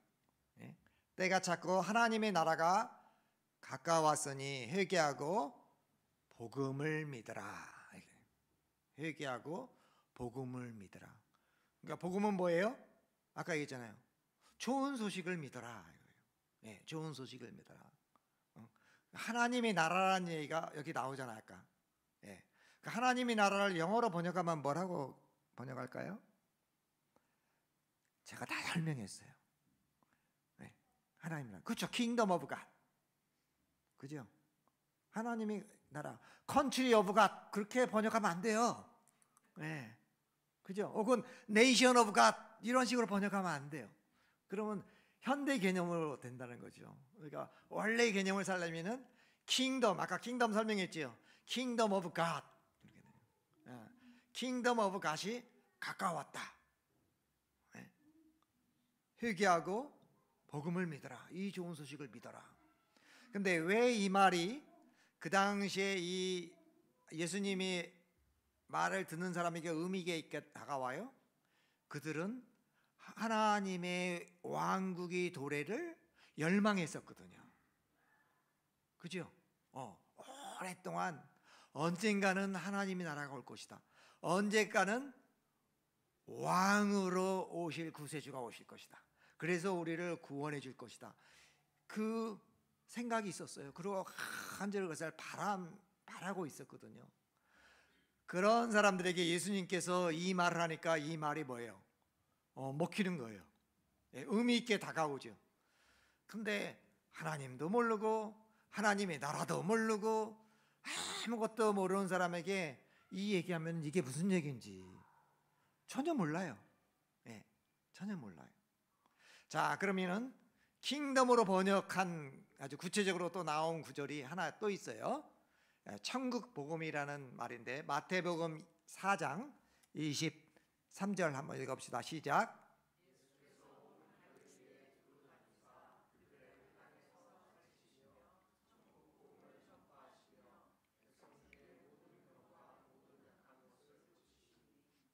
때가 찼고 하나님의 나라가 가까웠으니 회개하고 복음을 믿으라. 회개하고 복음을 믿으라. 그러니까 복음은 뭐예요? 아까 얘기했잖아요. 좋은 소식을 믿어라. 네, 좋은 소식을 믿어라. 하나님의 나라라는 얘기가 여기 나오잖아요. 아까. 네. 하나님의 나라를 영어로 번역하면 뭐라고 번역할까요? 제가 다 설명했어요. 네. 하나님 나라. 그렇죠. Kingdom of God. 그죠? 하나님의 나라. Country of God. 그렇게 번역하면 안 돼요. 네. 그죠? 혹은 Nation of God. 이런 식으로 번역하면 안 돼요. 그러면 현대 개념으로 된다는 거죠. 그러니까 원래의 개념을 살려면은 Kingdom. 아까 Kingdom 설명했죠. Kingdom of God. 이렇게 돼요. Kingdom of God이 가까웠다. 네. 회개하고 복음을 믿어라. 이 좋은 소식을 믿어라. 근데 왜 이 말이 그 당시에 이 예수님이 말을 듣는 사람에게 의미 있게 다가와요? 그들은 하나님의 왕국의 도래를 열망했었거든요. 그죠? 오랫동안 언젠가는 하나님의 나라가 올 것이다. 언젠가는 왕으로 오실 구세주가 오실 것이다. 그래서 우리를 구원해 줄 것이다. 그 생각이 있었어요. 그리고 간절히 그것을 바라고 있었거든요. 그런 사람들에게 예수님께서 이 말을 하니까 이 말이 뭐예요? 먹히는 거예요. 의미 있게 다가오죠. 근데 하나님도 모르고 하나님의 나라도 모르고 아무것도 모르는 사람에게 이 얘기하면 이게 무슨 얘기인지 전혀 몰라요. 전혀 몰라요. 자, 그러면은 킹덤으로 번역한 아주 구체적으로 또 나온 구절이 하나 또 있어요. 천국 복음이라는 말인데 마태복음 4장 23절 한번 읽어봅시다. 시작.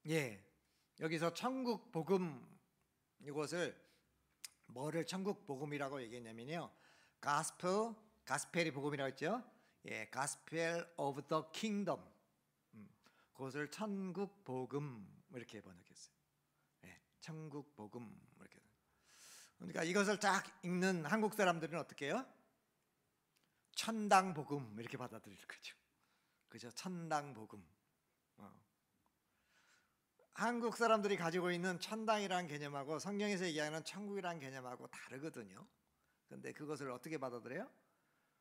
예, 여기서 천국 복음, 이것을 뭐를 천국 복음이라고 얘기했냐면요, 가스펠이 복음이라고 했죠. Gospel of the Kingdom. 그것을 천국 복음 이렇게 번역했어요. 천국 복음 이렇게. 그러니까 이것을 딱 읽는 한국 사람들은 어떻게 해요? 천당 복음 이렇게 받아들일 거죠. 그죠? 천당 복음. 한국 사람들이 가지고 있는 천당이라는 개념하고 성경에서 얘기하는 천국이라는 개념하고 다르거든요. 근데 그것을 어떻게 받아들여요?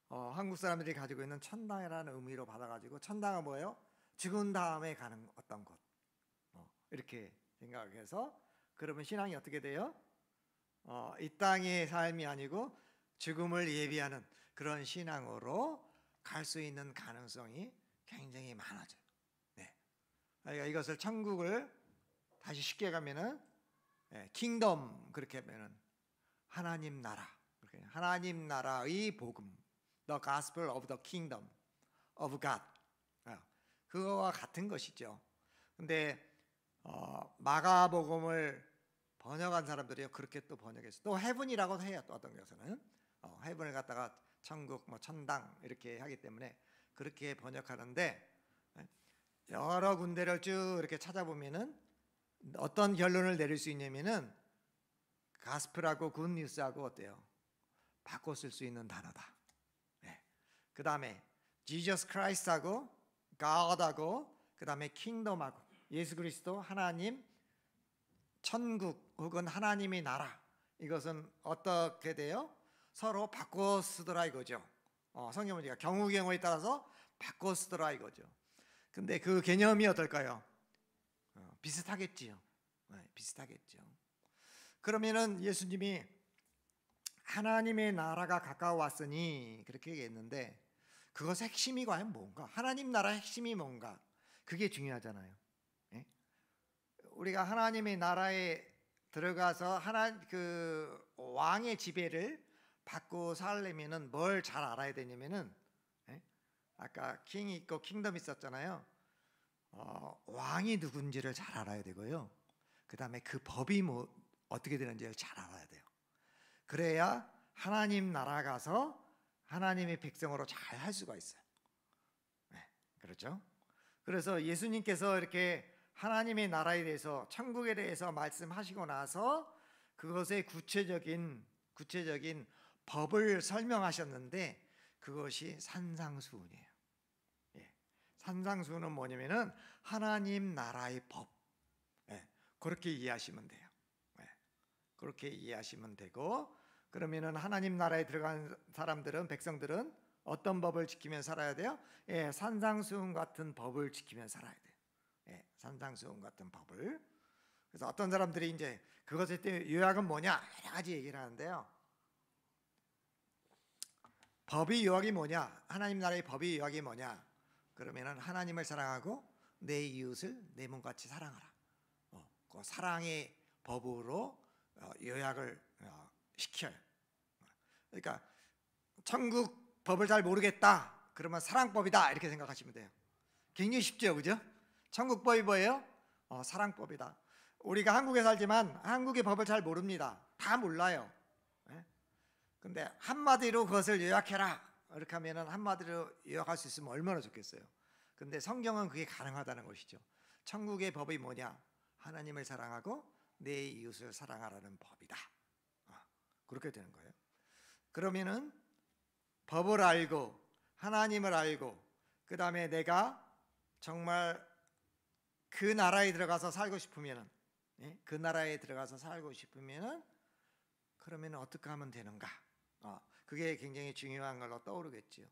한국 사람들이 가지고 있는 천당이라는 의미로 받아가지고, 천당은 뭐예요? 죽은 다음에 가는 어떤 곳, 이렇게 생각해서, 그러면 신앙이 어떻게 돼요? 이 땅의 삶이 아니고 죽음을 예비하는 그런 신앙으로 갈 수 있는 가능성이 굉장히 많아져요. 그러니까 이것을 천국을 다시 쉽게 가면은 킹덤, 그렇게 하면은 하나님 나라, 하나님 나라의 복음, The Gospel of the Kingdom of God, 그거와 같은 것이죠. 근데 마가복음을 번역한 사람들이요, 그렇게 또 번역했어요. 또 헤븐이라고 해요. 또 어떤 것은 헤븐을 갖다가 천국, 천당 이렇게 하기 때문에 그렇게 번역하는데, 여러 군데를 쭉 이렇게 찾아보면은 어떤 결론을 내릴 수 있냐면은 가스펠하고 굿뉴스하고 어때요? 바꿔 쓸 수 있는 단어다. 그 다음에 지저스 크라이스트하고 God하고, 그 다음에 킹덤하고, 예수 그리스도, 하나님, 천국 혹은 하나님의 나라, 이것은 어떻게 돼요? 서로 바꿔 쓰더라 이거죠. 성경은 경우에 따라서 바꿔 쓰더라 이거죠. 근데 그 개념이 어떨까요? 비슷하겠지요. 비슷하겠죠. 그러면은 예수님이 하나님의 나라가 가까워왔으니 그렇게 얘기했는데, 그것의 핵심이 과연 뭔가? 하나님 나라의 핵심이 뭔가? 그게 중요하잖아요. 우리가 하나님의 나라에 들어가서 그 왕의 지배를 받고 살려면은 뭘 잘 알아야 되냐면은, 아까 킹이 있고 킹덤이 있었잖아요. 왕이 누군지를 잘 알아야 되고요. 그 다음에 그 법이 어떻게 되는지를 잘 알아야 돼요. 그래야 하나님 나라 가서 하나님의 백성으로 잘 할 수가 있어요. 그렇죠? 그래서 예수님께서 이렇게 하나님의 나라에 대해서, 천국에 대해서 말씀하시고 나서 그것의 구체적인 법을 설명하셨는데, 그것이 산상수훈이에요. 산상수훈은 뭐냐면은 하나님 나라의 법. 그렇게 이해하시면 돼요. 그렇게 이해하시면 되고, 그러면은 하나님 나라에 들어간 사람들은, 백성들은 어떤 법을 지키며 살아야 돼요? 산상수훈 같은 법을 지키며 살아야 돼요. 산상수훈 같은 법을. 그래서 어떤 사람들이 이제 그것에 대해 요약은 뭐냐, 여러 가지 얘기를 하는데요. 법의 요약이 뭐냐? 하나님 나라의 법의 요약이 뭐냐? 그러면은 하나님을 사랑하고 내 이웃을 내 몸같이 사랑하라. 그 사랑의 법으로 요약을 시켜요. 그러니까 천국 법을 잘 모르겠다, 그러면 사랑법이다, 이렇게 생각하시면 돼요. 굉장히 쉽죠, 그죠? 천국법이 뭐예요? 사랑법이다. 우리가 한국에 살지만 한국의 법을 잘 모릅니다. 다 몰라요. 예? 근데 한마디로 그것을 요약해라 이렇게 하면은 한마디로 요약할 수 있으면 얼마나 좋겠어요. 근데 성경은 그게 가능하다는 것이죠. 천국의 법이 뭐냐? 하나님을 사랑하고 내 이웃을 사랑하라는 법이다. 그렇게 되는 거예요. 그러면은 법을 알고 하나님을 알고 그 다음에 내가 정말 그 나라에 들어가서 살고 싶으면은, 그 나라에 들어가서 살고 싶으면은 그러면 어떻게 하면 되는가? 그게 굉장히 중요한 걸로 떠오르겠지요.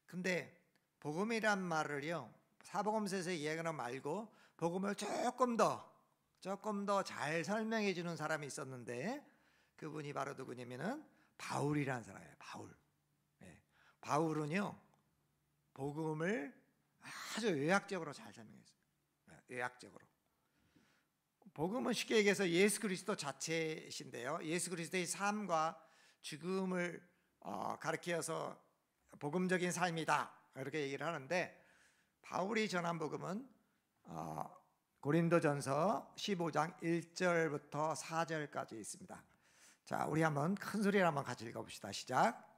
근데 복음이란 말을요, 사복음서에서 이야기하는 말고 복음을 조금 더 잘 설명해 주는 사람이 있었는데 그분이 바로 누구냐면은 바울이라는 사람이에요. 바울은요 복음을 아주 요약적으로 잘 설명했어요. 요약적으로. 복음은 쉽게 얘기해서 예수 그리스도 자체신데요. 예수 그리스도의 삶과 죽음을 가르쳐서 복음적인 삶이다 이렇게 얘기를 하는데, 바울이 전한 복음은 고린도전서 15장 1절부터 4절까지 있습니다. 자, 우리 한번 큰 소리로 한번 같이 읽어봅시다. 시작.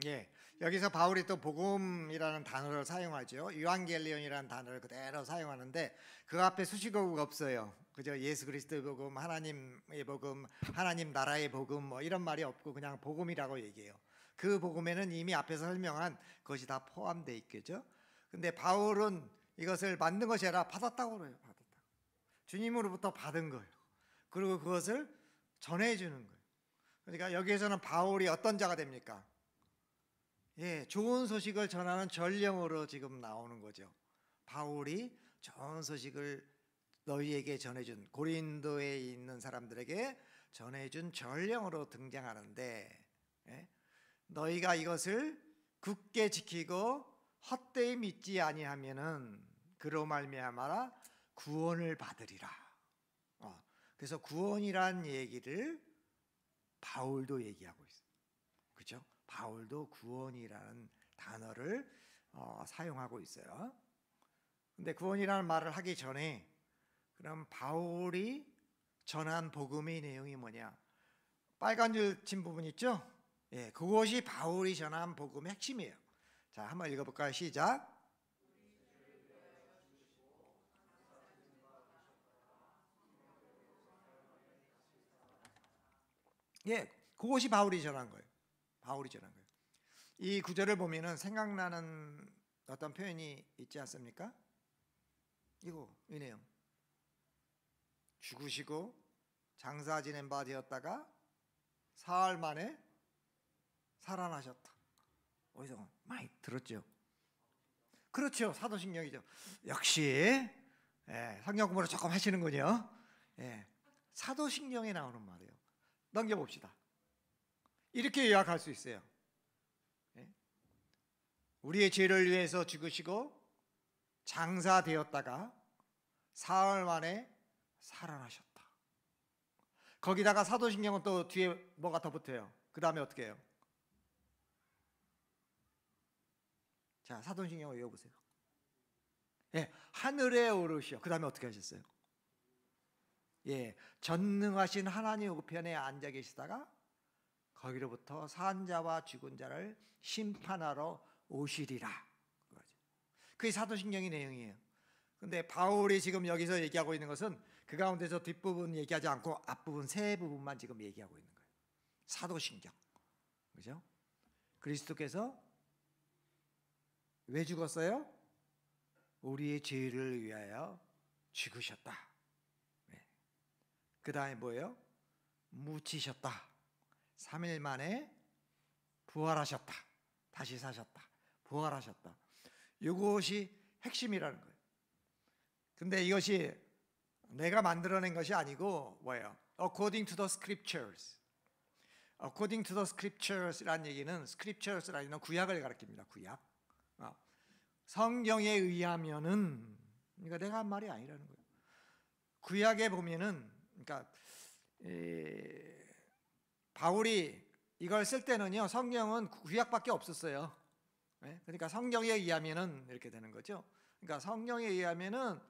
예, 여기서 바울이 또 복음이라는 단어를 사용하죠. 유앙겔리온이라는 단어를 그대로 사용하는데 그 앞에 수식어가 없어요. 그죠? 예수 그리스도의 복음, 하나님의 복음, 하나님 나라의 복음 뭐 이런 말이 없고 그냥 복음이라고 얘기해요. 그 복음에는 이미 앞에서 설명한 것이 다 포함되어 있겠죠. 근데 바울은 이것을 만든 것이 아니라 받았다고 그래요. 받았다. 주님으로부터 받은 거예요. 그리고 그것을 전해주는 거예요. 그러니까 여기에서는 바울이 어떤 자가 됩니까? 예, 좋은 소식을 전하는 전령으로 지금 나오는 거죠. 바울이 좋은 소식을 너희에게 전해준, 고린도에 있는 사람들에게 전해준 전령으로 등장하는데, 너희가 이것을 굳게 지키고 헛되이 믿지 아니하면은 그로 말미암아 구원을 받으리라. 그래서 구원이란 얘기를 바울도 얘기하고 있어요. 그렇죠? 바울도 구원이라는 단어를 사용하고 있어요. 근데 구원이라는 말을 하기 전에 그럼 바울이 전한 복음의 내용이 뭐냐? 빨간 줄 친 부분 있죠? 예, 그것이 바울이 전한 복음의 핵심이에요. 자, 한번 읽어볼까요? 시작. 예, 그것이 바울이 전한 거예요. 바울이 전한 거예요. 이 구절을 보면은 생각나는 어떤 표현이 있지 않습니까? 이 내용. 죽으시고 장사 지낸 바 되었다가 사흘 만에 살아나셨다. 어디서 많이 들었죠? 그렇죠. 사도신경이죠. 역시 성경 공부를 조금 하시는군요. 사도신경에 나오는 말이에요. 넘겨봅시다. 이렇게 요약할 수 있어요. 우리의 죄를 위해서 죽으시고 장사되었다가 사흘 만에 살아나셨다. 거기다가 사도신경은 또 뒤에 뭐가 더 붙어요. 그 다음에 어떻게 해요? 자, 사도신경을 외워보세요. 하늘에 오르시오. 그 다음에 어떻게 하셨어요? 전능하신 하나님 우편에 앉아 계시다가 거기로부터 산자와 죽은 자를 심판하러 오시리라. 그게 사도신경의 내용이에요. 근데 바울이 지금 여기서 얘기하고 있는 것은 그 가운데서 뒷부분 얘기하지 않고 앞부분 세 부분만 지금 얘기하고 있는 거예요. 사도신경. 그죠? 그리스도께서 왜 죽었어요? 우리의 죄를 위하여 죽으셨다. 그 다음에 뭐예요? 묻히셨다. 3일 만에 부활하셨다. 다시 사셨다. 부활하셨다. 이것이 핵심이라는 거예요. 근데 이것이 내가 만들어낸 것이 아니고 뭐예요? According to the scriptures. According to the scriptures라는 얘기는 scriptures라는 얘기는 구약을 가리킵니다. 구약. 성경에 의하면은, 그러니까 내가 한 말이 아니라는 거예요. 구약에 보면은, 그러니까 바울이 이걸 쓸 때는요, 성경은 구약밖에 없었어요. 그러니까 성경에 의하면은 이렇게 되는 거죠. 그러니까 성경에 의하면은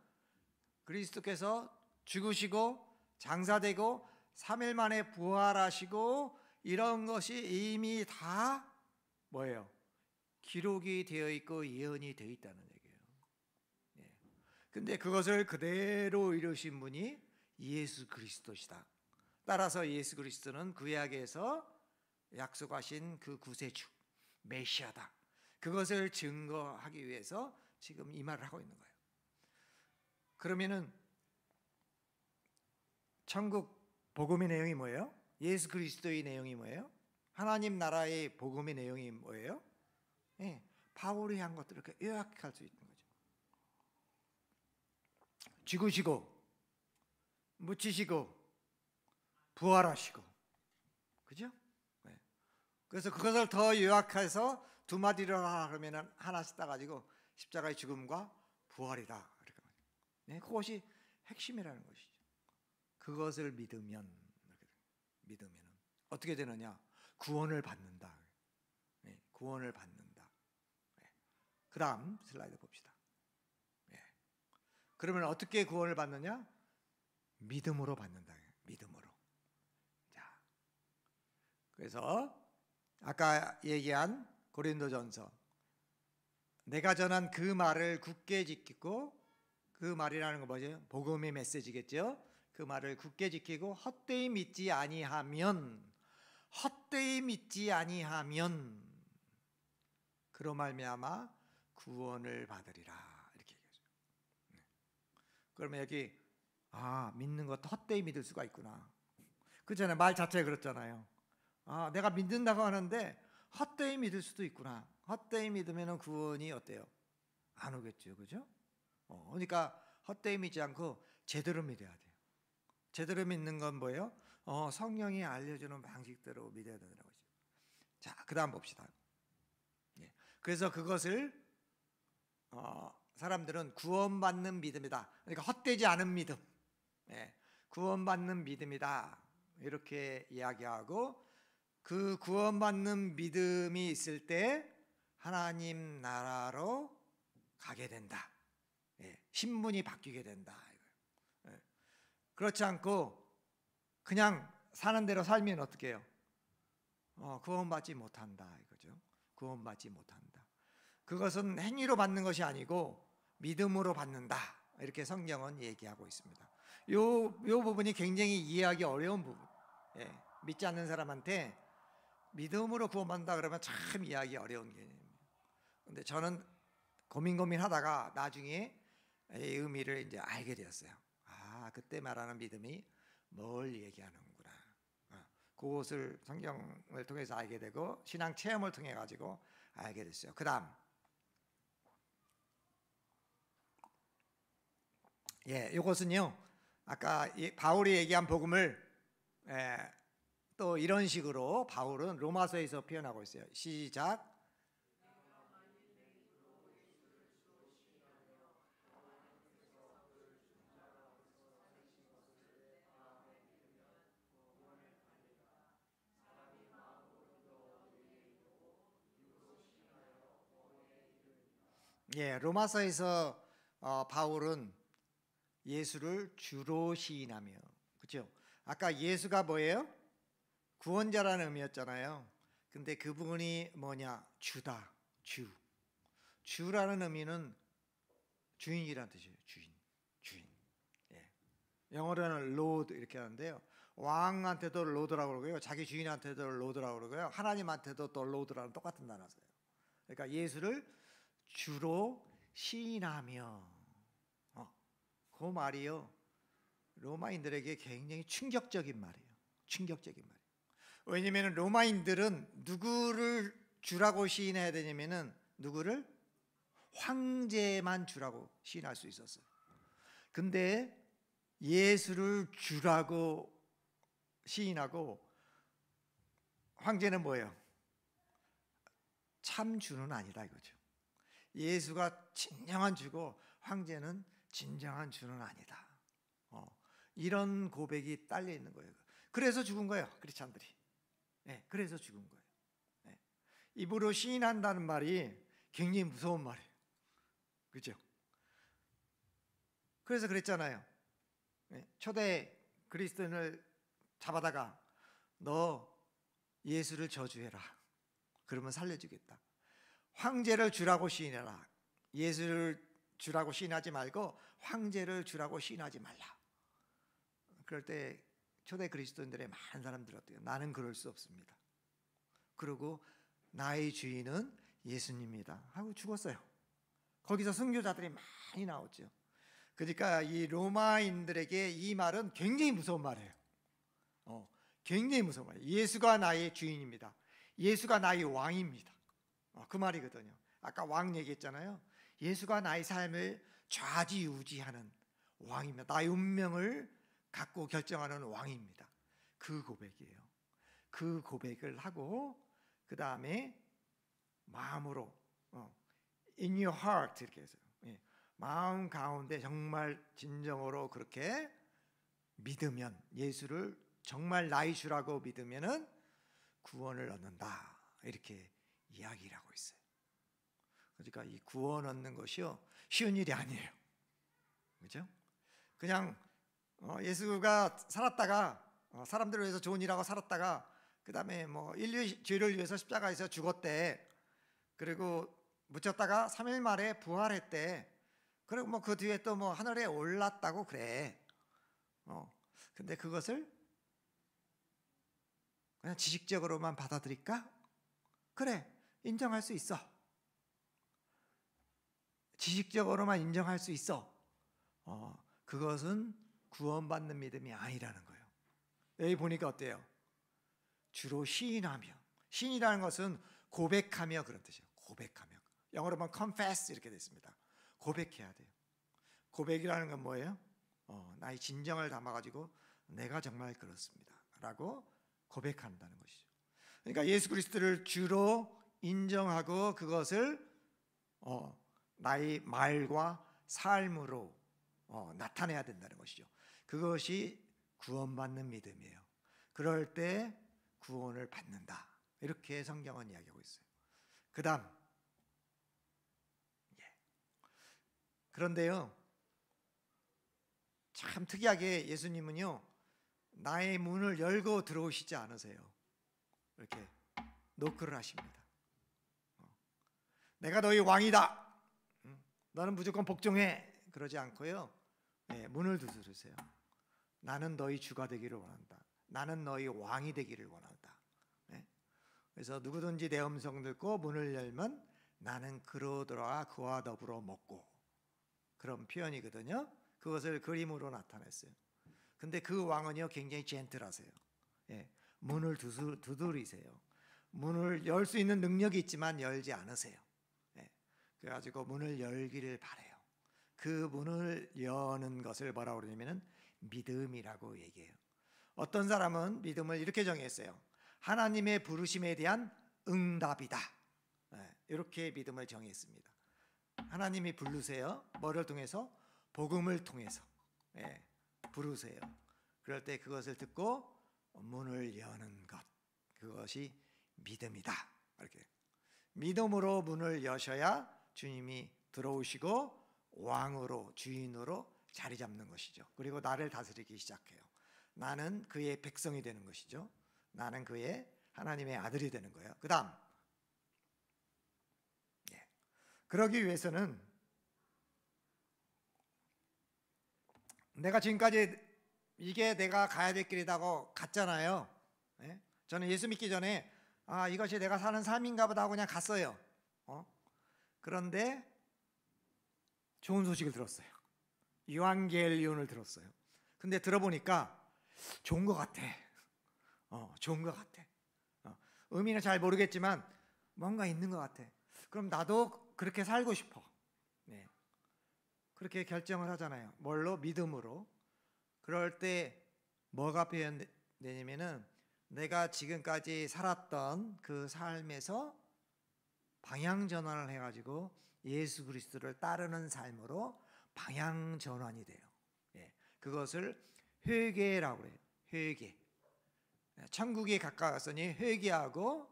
그리스도께서 죽으시고 장사되고 3일 만에 부활하시고 이런 것이 이미 다 뭐예요? 기록이 되어 있고 예언이 되어 있다는 얘기예요. 근데 그것을 그대로 이루신 분이 예수 그리스도시다. 따라서 예수 그리스도는 구약에서 약속하신 그 구세주 메시아다. 그것을 증거하기 위해서 지금 이 말을 하고 있는 거예요. 그러면은 천국 복음의 내용이 뭐예요? 예수 그리스도의 내용이 뭐예요? 하나님 나라의 복음의 내용이 뭐예요? 바울이 한 것들을 이렇게 요약할 수 있는 거죠. 죽으시고 묻히시고 부활하시고, 그죠? 그래서 그것을 더 요약해서 두 마디로 하면 하나씩 따가지고 십자가의 죽음과 부활이다. 그것이 핵심이라는 것이죠. 그것을 믿으면은 어떻게 되느냐? 구원을 받는다. 구원을 받는다. 그 다음 슬라이드 봅시다. 그러면 어떻게 구원을 받느냐? 믿음으로 받는다. 믿음으로. 자, 그래서 아까 얘기한 고린도전서, 내가 전한 그 말을 굳게 지키고, 그 말이라는 건 뭐죠? 복음의 메시지겠죠. 그 말을 굳게 지키고 헛되이 믿지 아니하면 그로 말미암아 구원을 받으리라, 이렇게 얘기하죠. 그러면 여기 믿는 것도 헛되이 믿을 수가 있구나. 그잖아요. 말 자체가 그렇잖아요. 내가 믿는다고 하는데 헛되이 믿을 수도 있구나. 헛되이 믿으면 구원이 어때요? 안 오겠죠, 그죠? 그러니까 헛되이 믿지 않고 제대로 믿어야 돼요. 제대로 믿는 건 뭐예요? 성령이 알려주는 방식대로 믿어야 되는 거죠. 자, 그 다음 봅시다. 그래서 그것을 사람들은 구원받는 믿음이다. 그러니까 헛되지 않은 믿음, 구원받는 믿음이다, 이렇게 이야기하고, 그 구원받는 믿음이 있을 때 하나님 나라로 가게 된다. 신분이 바뀌게 된다. 그렇지 않고 그냥 사는 대로 살면 어떻게 해요? 구원받지 못한다, 이거죠. 구원받지 못한다. 그것은 행위로 받는 것이 아니고 믿음으로 받는다, 이렇게 성경은 얘기하고 있습니다. 요 부분이 굉장히 이해하기 어려운 부분. 믿지 않는 사람한테 믿음으로 구원받는다 그러면 참 이해하기 어려운 개념이에요. 근데 저는 고민하다가 나중에 이 의미를 이제 알게 되었어요. 그때 말하는 믿음이 뭘 얘기하는구나. 그것을 성경을 통해서 알게 되고 신앙 체험을 통해 가지고 알게 됐어요. 그다음, 이것은요, 아까 바울이 얘기한 복음을 또 이런 식으로 바울은 로마서에서 표현하고 있어요. 시작. 로마서에서 바울은 예수를 주로 시인하며, 그렇죠? 아까 예수가 뭐예요? 구원자라는 의미였잖아요. 근데 그 부분이 뭐냐? 주다, 주. 주라는 의미는 주인이라는 뜻이에요. 주인. 영어로는 Lord 이렇게 하는데요. 왕한테도 로드라고 그러고요, 자기 주인한테도 로드라고 그러고요, 하나님한테도 또 로드라는 똑같은 단어예요. 그러니까 예수를 주로 시인하며, 그 말이요, 로마인들에게 굉장히 충격적인 말이에요. 왜냐하면 로마인들은 누구를 주라고 시인해야 되냐면은 누구를? 황제만 주라고 시인할 수 있었어요. 근데 예수를 주라고 시인하고 황제는 뭐예요? 참 주는 아니다 이거죠. 예수가 진정한 주고 황제는 진정한 주는 아니다. 이런 고백이 딸려 있는 거예요. 그래서 죽은 거예요, 크리스찬들이. 네, 그래서 죽은 거예요. 네. 입으로 시인한다는 말이 굉장히 무서운 말이에요. 그죠? 그래서 그랬잖아요. 네, 초대 그리스도인을 잡아다가 너 예수를 저주해라. 그러면 살려주겠다. 황제를 주라고 시인해라. 예수를 주라고 시인하지 말고 황제를 주라고 시인하지 말라. 그럴 때 초대 그리스도인들의 많은 사람들이 어때요? 나는 그럴 수 없습니다. 그리고 나의 주인은 예수님이다 하고 죽었어요. 거기서 순교자들이 많이 나왔죠. 그러니까 이 로마인들에게 이 말은 굉장히 무서운 말이에요. 굉장히 무서운 말이에요. 예수가 나의 주인입니다. 예수가 나의 왕입니다. 그 말이거든요. 아까 왕 얘기했잖아요. 예수가 나의 삶을 좌지우지하는 왕입니다. 나의 운명을 갖고 결정하는 왕입니다. 그 고백이에요. 그 고백을 하고 그 다음에 마음으로 in your heart 이렇게 해서 마음 가운데 정말 진정으로 그렇게 믿으면, 예수를 정말 나의 주라고 믿으면은 구원을 얻는다 이렇게 이야기를 하고 있어요. 그러니까 이 구원 얻는 것이요 쉬운 일이 아니에요. 그렇죠? 그냥 예수가 살았다가 사람들을 위해서 좋은 일하고 살았다가 그 다음에 뭐 인류의 죄를 위해서 십자가에서 죽었대. 그리고 묻혔다가 3일 만에 부활했대. 그리고 뭐 그 뒤에 또 뭐 하늘에 올랐다고 그래. 근데 그것을 그냥 지식적으로만 받아들일까? 그래, 인정할 수 있어. 지식적으로만 인정할 수 있어. 그것은 구원받는 믿음이 아니라는 거예요. 여기 보니까 어때요? 주로 시인하며, 시인이라는 것은 고백하며 그런 뜻이에요. 고백하며. 영어로 보면 confess 이렇게 됐습니다. 고백해야 돼요. 고백이라는 건 뭐예요? 나의 진정을 담아가지고 내가 정말 그렇습니다 라고 고백한다는 것이죠. 그러니까 예수 그리스도를 주로 인정하고 그것을 나의 말과 삶으로 나타내야 된다는 것이죠. 그것이 구원받는 믿음이에요. 그럴 때 구원을 받는다. 이렇게 성경은 이야기하고 있어요. 그 다음, 그런데요, 참 특이하게 예수님은요 나의 문을 열고 들어오시지 않으세요. 이렇게 노크를 하십니다. 내가 너희 왕이다. 너는 무조건 복종해. 그러지 않고요, 문을 두드리세요. 나는 너희 주가 되기를 원한다. 나는 너희 왕이 되기를 원한다. 그래서 누구든지 내 음성 듣고 문을 열면 나는 그로 들어와 그와 더불어 먹고, 그런 표현이거든요. 그것을 그림으로 나타냈어요. 근데 그 왕은요 굉장히 젠틀하세요. 문을 두드리세요. 문을 열 수 있는 능력이 있지만 열지 않으세요. 그래가지고 문을 열기를 바래요. 그 문을 여는 것을 뭐라고 그러냐면 믿음이라고 얘기해요. 어떤 사람은 믿음을 이렇게 정했어요. 하나님의 부르심에 대한 응답이다. 이렇게 믿음을 정했습니다. 하나님이 부르세요. 뭐를 통해서? 복음을 통해서 부르세요. 그럴 때 그것을 듣고 문을 여는 것, 그것이 믿음이다. 이렇게 믿음으로 문을 여셔야 주님이 들어오시고 왕으로, 주인으로 자리 잡는 것이죠. 그리고 나를 다스리기 시작해요. 나는 그의 백성이 되는 것이죠. 나는 그의 하나님의 아들이 되는 거예요. 그 다음, 그러기 위해서는 내가 지금까지 이게 내가 가야 될 길이라고 갔잖아요. 저는 예수 믿기 전에 이것이 내가 사는 삶인가 보다 하고 그냥 갔어요. 그런데 좋은 소식을 들었어요. 유앙겔리온을 들었어요. 근데 들어보니까 좋은 것 같아. 좋은 것 같아. 의미는 잘 모르겠지만 뭔가 있는 것 같아. 그럼 나도 그렇게 살고 싶어. 그렇게 결정을 하잖아요. 뭘로? 믿음으로. 그럴 때 뭐가 표현되냐면은 내가 지금까지 살았던 그 삶에서 방향 전환을 해가지고 예수 그리스도를 따르는 삶으로 방향 전환이 돼요. 예, 그것을 회개라고 그래요. 회개. 천국에 가까웠으니 회개하고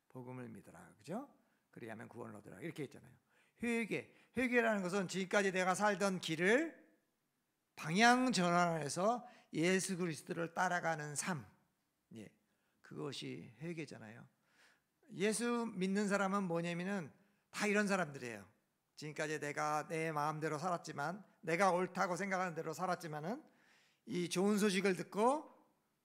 복음을 믿어라. 그죠? 그리하면 구원을 얻으라. 이렇게 했잖아요. 회개라는 것은 지금까지 내가 살던 길을 방향 전환해서 예수 그리스도를 따라가는 삶. 예, 그것이 회개잖아요. 예수 믿는 사람은 뭐냐면은 다 이런 사람들이에요. 지금까지 내가 내 마음대로 살았지만, 내가 옳다고 생각하는 대로 살았지만은 이 좋은 소식을 듣고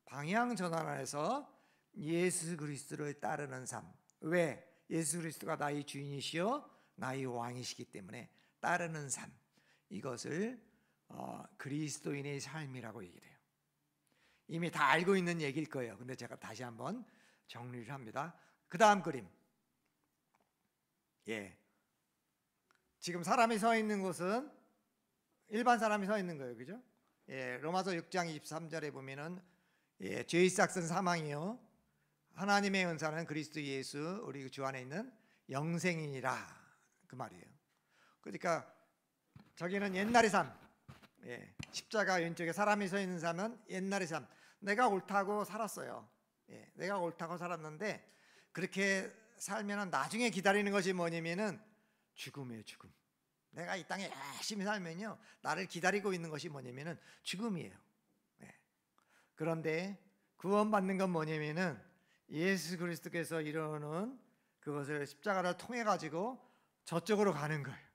방향 전환해서 예수 그리스도를 따르는 삶. 왜? 예수 그리스도가 나의 주인이시요 나의 왕이시기 때문에 따르는 삶. 이것을 그리스도인의 삶이라고 얘기를 해요. 이미 다 알고 있는 얘기일 거예요. 근데 제가 다시 한번 정리를 합니다. 그 다음 그림. 예. 지금 사람이 서 있는 곳은 일반 사람이 서 있는 거예요. 그죠? 예, 로마서 6장 23절에 보면은 예, 죄의 싹은 사망이요 하나님의 은사는 그리스도 예수 우리 주 안에 있는 영생이니라. 그 말이에요. 그러니까 저기는 옛날의 삶. 예, 십자가 왼쪽에 사람이 서 있는 삶은 옛날의 삶. 내가 옳다고 살았어요. 예, 내가 옳다고 살았는데 그렇게 살면 나중에 기다리는 것이 뭐냐면은 죽음이에요. 죽음. 내가 이 땅에 열심히 살면요 나를 기다리고 있는 것이 뭐냐면은 죽음이에요. 예. 그런데 구원받는 건 뭐냐면은 예수 그리스도께서 이루는 그것을 십자가를 통해 가지고 저쪽으로 가는 거예요.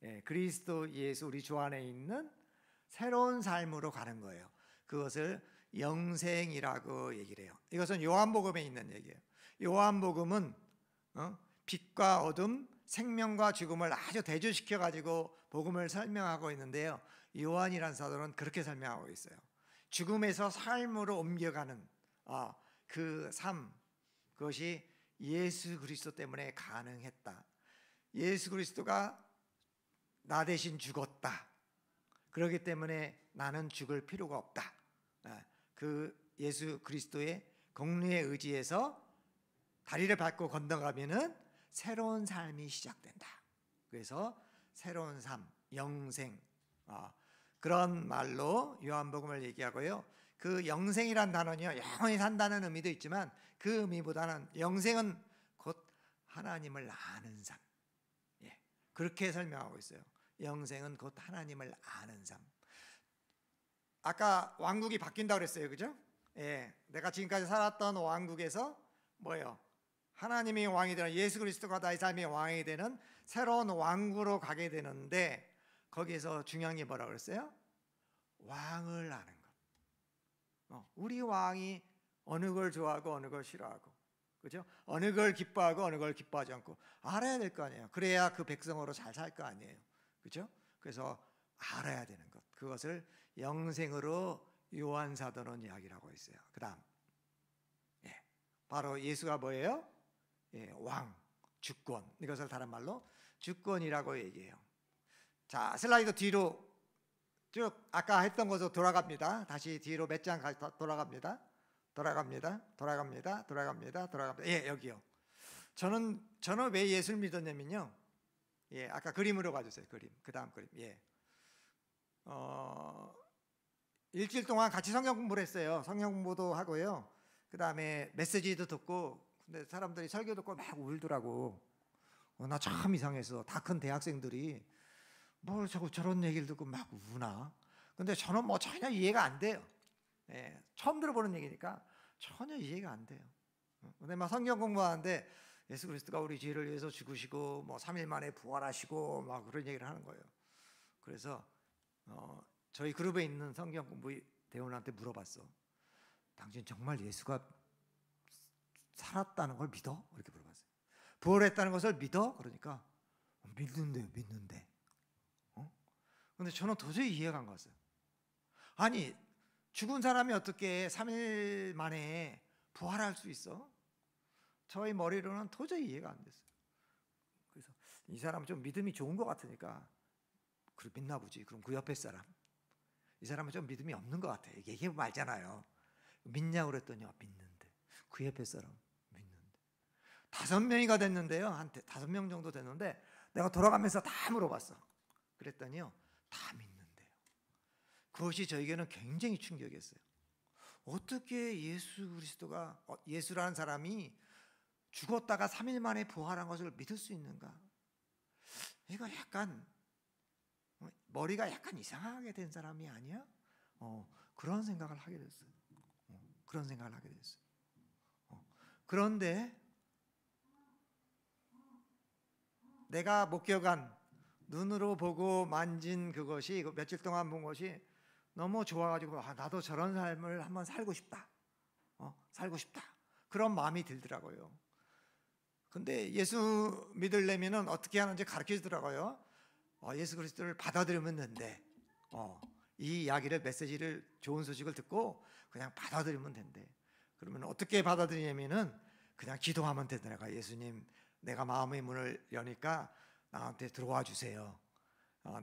예, 그리스도 예수 우리 주 안에 있는 새로운 삶으로 가는 거예요. 그것을 영생이라고 얘기를 해요. 이것은 요한복음에 있는 얘기예요. 요한복음은 빛과 어둠, 생명과 죽음을 아주 대조시켜 가지고 복음을 설명하고 있는데요. 요한이라는 사도는 그렇게 설명하고 있어요. 죽음에서 삶으로 옮겨가는 그 삶, 그것이 예수 그리스도 때문에 가능했다. 예수 그리스도가 나 대신 죽었다. 그렇기 때문에 나는 죽을 필요가 없다. 그 예수 그리스도의 공로에 의지해서 다리를 밟고 건너가면은 새로운 삶이 시작된다. 그래서 새로운 삶, 영생, 그런 말로 요한복음을 얘기하고요. 그 영생이란 단어는요, 영원히 산다는 의미도 있지만 그 의미보다는 영생은 곧 하나님을 아는 삶. 예, 그렇게 설명하고 있어요. 영생은 곧 하나님을 아는 삶. 아까 왕국이 바뀐다고 그랬어요. 그죠? 예, 내가 지금까지 살았던 왕국에서 뭐예요? 하나님이 왕이 되는, 예수 그리스도가 나의 삶의 왕이 되는 새로운 왕국으로 가게 되는데 거기에서 중요한 게 뭐라고 그랬어요? 왕을 아는 것. 우리 왕이 어느 걸 좋아하고 어느 걸 싫어하고, 그죠? 어느 걸 기뻐하고 어느 걸 기뻐하지 않고 알아야 될 거 아니에요. 그래야 그 백성으로 잘 살 거 아니에요. 그죠? 그래서 알아야 되는 것. 그것을 영생으로 요한 사도는 이야기를 하고 있어요. 그다음, 예, 바로 예수가 뭐예요? 예, 왕, 주권. 이것을 다른 말로 주권이라고 얘기해요. 자, 슬라이드 뒤로 쭉 아까 했던 것으로 돌아갑니다. 다시 뒤로 몇 장 돌아갑니다. 돌아갑니다. 예, 여기요. 저는 왜 예수를 믿었냐면요. 예, 아까 그림으로 봐주세요. 그림. 그 다음 그림. 예. 일주일 동안 같이 성경 공부를 했어요. 성경 공부도 하고요. 그 다음에 메시지도 듣고. 근데 사람들이 설교 듣고 막 울더라고. 나 참 이상해서 다 큰 대학생들이 뭘 저런 얘기를 듣고 막 우나. 근데 저는 뭐 전혀 이해가 안 돼요. 예, 처음 들어보는 얘기니까 전혀 이해가 안 돼요. 근데 막 성경 공부하는데 예수 그리스도가 우리 죄를 위해서 죽으시고 뭐 3일 만에 부활하시고 막 그런 얘기를 하는 거예요. 그래서 저희 그룹에 있는 성경 공부 대원한테 물어봤어. 당신 정말 예수가 살았다는 걸 믿어? 이렇게 물어봤어요. 부활했다는 것을 믿어? 그러니까 믿는데. 근데 저는 도저히 이해가 안 갔어요. 아니, 죽은 사람이 어떻게 3일 만에 부활할 수 있어? 저희 머리로는 도저히 이해가 안 됐어요. 그래서 이 사람은 좀 믿음이 좋은 것 같으니까 그럼 믿나 보지. 그럼 그 옆에 사람, 이 사람은 좀 믿음이 없는 것 같아. 얘기해 말잖아요. 믿냐고 그랬더니 믿는데. 그 옆에 사람 믿는데. 5명이가 됐는데요. 한 5명 정도 됐는데 내가 돌아가면서 다 물어봤어. 그랬더니요, 다 믿는데요. 그것이 저에게는 굉장히 충격이었어요. 어떻게 예수 그리스도가, 예수라는 사람이 죽었다가 3일 만에 부활한 것을 믿을 수 있는가? 이거 약간 머리가 약간 이상하게 된 사람이 아니야? 그런 생각을 하게 됐어요. 그런 생각을 하게 됐어요. 그런데 내가 목격한, 눈으로 보고 만진 그것이, 며칠 동안 본 것이 너무 좋아가지고 나도 저런 삶을 한번 살고 싶다. 살고 싶다. 그런 마음이 들더라고요. 근데 예수 믿으려면 어떻게 하는지 가르쳐 주더라고요. 예수 그리스도를 받아들이면 된대. 이 이야기를, 메시지를, 좋은 소식을 듣고 그냥 받아들이면 된대. 그러면 어떻게 받아들이냐면은 그냥 기도하면 되더라고요. 예수님, 내가 마음의 문을 여니까 나한테 들어와 주세요.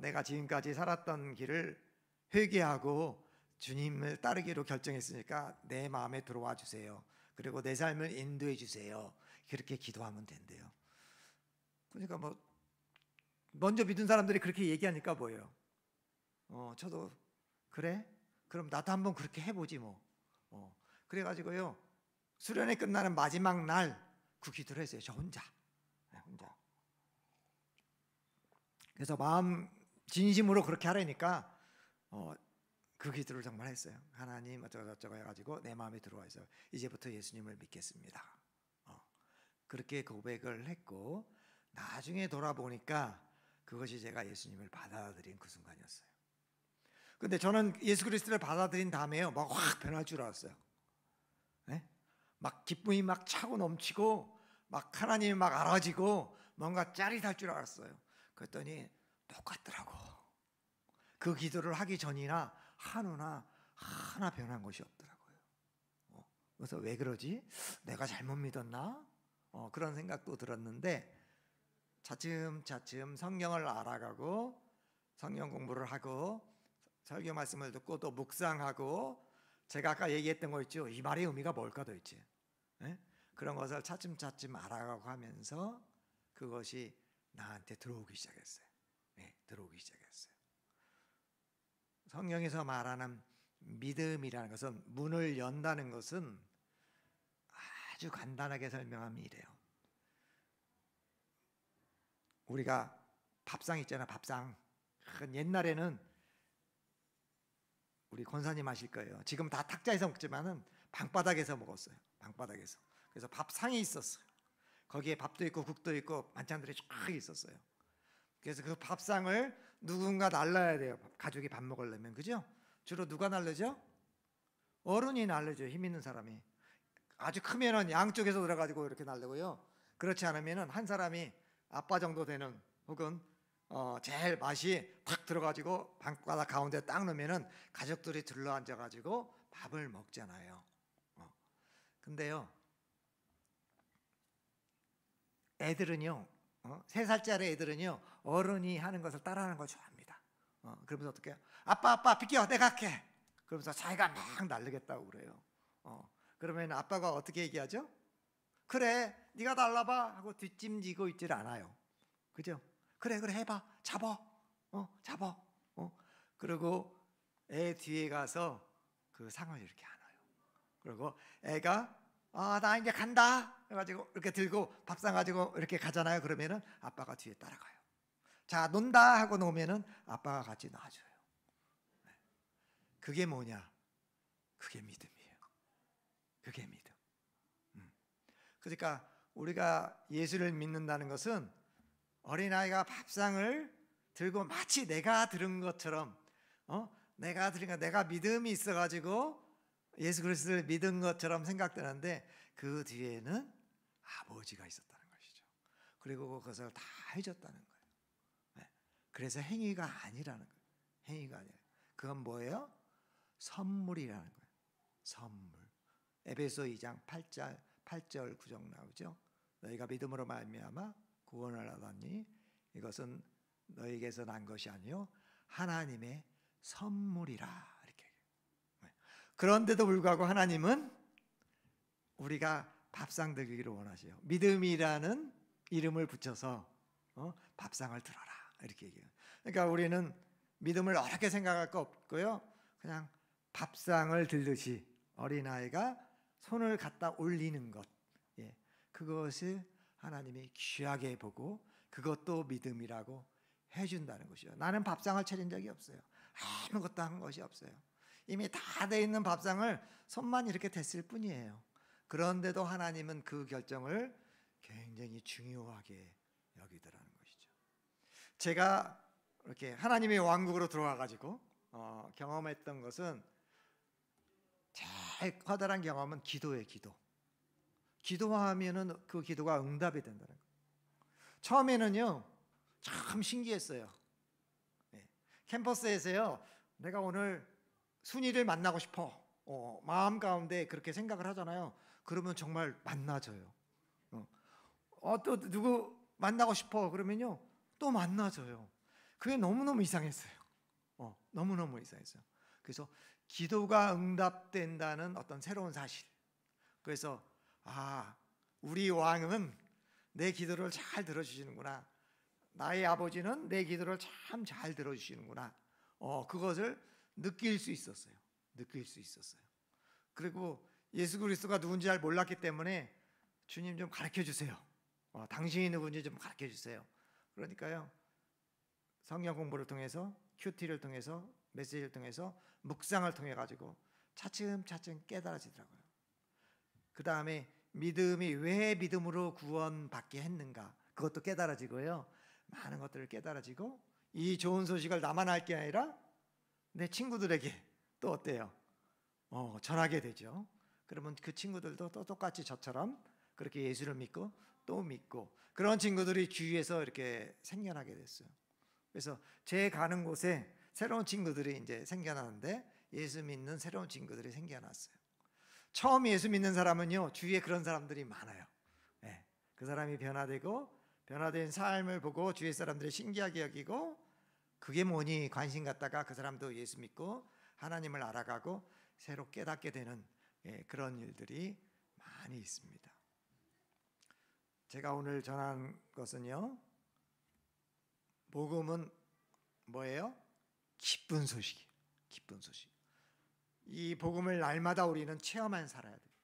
내가 지금까지 살았던 길을 회개하고 주님을 따르기로 결정했으니까 내 마음에 들어와 주세요. 그리고 내 삶을 인도해 주세요. 그렇게 기도하면 된대요. 그러니까 먼저 믿은 사람들이 그렇게 얘기하니까 뭐예요? 저도 그래? 그럼 나도 한번 그렇게 해보지 뭐. 그래가지고요, 수련회 끝나는 마지막 날 그 기도를 했어요. 저 혼자. 혼자. 그래서 마음 진심으로 그렇게 하려니까 그 기도를 정말 했어요. 하나님 어쩌고저쩌고 해가지고 내 마음에 들어와 있어요. 이제부터 예수님을 믿겠습니다. 그렇게 고백을 했고, 나중에 돌아보니까 그것이 제가 예수님을 받아들인 그 순간이었어요. 근데 저는 예수 그리스도를 받아들인 다음에요, 막 확 변할 줄 알았어요. 네? 막 기쁨이 막 차고 넘치고, 막 하나님이 막 알아지고, 뭔가 짜릿할 줄 알았어요. 그랬더니 똑같더라고. 그 기도를 하기 전이나 한우나 하나 변한 것이 없더라고요. 그래서 왜 그러지? 내가 잘못 믿었나? 그런 생각도 들었는데, 차츰차츰 성경을 알아가고 성경 공부를 하고 설교 말씀을 듣고 또 묵상하고, 제가 아까 얘기했던 거 있죠. 이 말의 의미가 뭘까 도대체? 그런 것을 차츰차츰 알아가고 하면서 그것이 나한테 들어오기 시작했어요. 들어오기 시작했어요. 성경에서 말하는 믿음이라는 것은, 문을 연다는 것은 아주 간단하게 설명하면 이래요. 우리가 밥상 있잖아, 밥상. 옛날에는 우리 권사님 아실 거예요. 지금 다 탁자에서 먹지만은 방바닥에서 먹었어요. 방바닥에서. 그래서 밥상이 있었어요. 거기에 밥도 있고 국도 있고 반찬들이 쫙 있었어요. 그래서 그 밥상을 누군가 날라야 돼요. 가족이 밥 먹으려면, 그죠? 주로 누가 날르죠? 어른이 날르죠. 힘 있는 사람이. 아주 크면은 양쪽에서 들어가지고 이렇게 날르고요. 그렇지 않으면은 한 사람이 아빠 정도 되는, 혹은 제일 맛이 탁 들어가지고 방바닥 가운데 딱 넣으면은 가족들이 둘러앉아가지고 밥을 먹잖아요. 근데요, 애들은요, 3살짜리 애들은요, 어른이 하는 것을 따라하는 걸 좋아합니다. 그러면서 어떻게 해요? 아빠 비켜, 내가 할게. 그러면서 자기가 막 날르겠다고 그래요. 그러면 아빠가 어떻게 얘기하죠? 그래, 네가 날라봐 하고 뒷짐지고 있질 않아요. 그죠? 그래 해봐, 잡아, 잡아. 그리고 애 뒤에 가서 그 상을 이렇게 안아요. 그리고 애가 나 이제 간다 해가지고 이렇게 들고 밥상 가지고 이렇게 가잖아요. 그러면은 아빠가 뒤에 따라가요. 자, 논다 하고 놓으면은 아빠가 같이 놔줘요. 그게 뭐냐? 그게 믿음이에요. 그게 믿음. 그러니까 우리가 예수를 믿는다는 것은 어린아이가 밥상을 들고 마치 내가 들은 것처럼, 내가 믿음이 있어가지고 예수 그리스도를 믿은 것처럼 생각되는데, 그 뒤에는 아버지가 있었다는 것이죠. 그리고 그것을 다 해줬다는 거예요. 그래서 행위가 아니라는 거예요. 행위가 아니라. 그건 뭐예요? 선물이라는 거예요. 선물. 에베소 2장 8절 9절 나오죠. 너희가 믿음으로 말미암아 구원을 얻었니? 이것은 너희에게서 난 것이 아니요 하나님의 선물이라 이렇게. 그런데도 불구하고 하나님은 우리가 밥상 되기를 원하세요. 믿음이라는 이름을 붙여서 밥상을 들어라 이렇게 얘기해요. 그러니까 우리는 믿음을 어렵게 생각할 거 없고요. 그냥 밥상을 들듯이 어린아이가 손을 갖다 올리는 것, 그것을 하나님이 귀하게 보고 그것도 믿음이라고 해준다는 것이죠. 나는 밥상을 차린 적이 없어요. 아무것도 한 것이 없어요. 이미 다 돼 있는 밥상을 손만 이렇게 댔을 뿐이에요. 그런데도 하나님은 그 결정을 굉장히 중요하게 여기더라는 것이죠. 제가 이렇게 하나님의 왕국으로 들어와 가지고 경험했던 것은 제일 커다란 경험은 기도예요. 기도하면은 그 기도가 응답이 된다는 거예요. 처음에는요 참 신기했어요. 캠퍼스에서요 내가 오늘 순이를 만나고 싶어 마음 가운데 그렇게 생각을 하잖아요. 그러면 정말 만나져요. 또 누구 만나고 싶어 그러면요 또 만나져요. 그게 너무너무 이상했어요. 너무너무 이상했어요. 그래서 기도가 응답된다는 어떤 새로운 사실. 그래서 우리 왕은 내 기도를 잘 들어주시는구나. 나의 아버지는 내 기도를 참 잘 들어주시는구나. 그것을 느낄 수 있었어요. 그리고 예수 그리스도가 누군지 잘 몰랐기 때문에 주님 좀 가르쳐 주세요. 당신이 누군지 좀 가르쳐 주세요. 그러니까요 성경 공부를 통해서 큐티를 통해서 메시지를 통해서 묵상을 통해 가지고 차츰차츰 깨달아지더라고요. 그 다음에 믿음이 왜 믿음으로 구원받게 했는가 그것도 깨달아지고요. 많은 것들을 깨달아지고 이 좋은 소식을 나만 알 게 아니라 내 친구들에게 또 어때요? 전하게 되죠. 그러면 그 친구들도 또 똑같이 저처럼 그렇게 예수를 믿고 또 믿고 그런 친구들이 주위에서 이렇게 생겨나게 됐어요. 그래서 제 가는 곳에 새로운 친구들이 이제 생겨나는데 예수 믿는 새로운 친구들이 생겨났어요. 처음 예수 믿는 사람은요 주위에 그런 사람들이 많아요. 그 사람이 변화된 삶을 보고 주위 사람들이 신기하게 여기고 그게 뭐니 관심 갖다가 그 사람도 예수 믿고 하나님을 알아가고 새로 깨닫게 되는 그런 일들이 많이 있습니다. 제가 오늘 전한 것은요 복음은 뭐예요? 기쁜 소식이에요. 기쁜 소식. 이 복음을 날마다 우리는 체험한 살아야 돼요.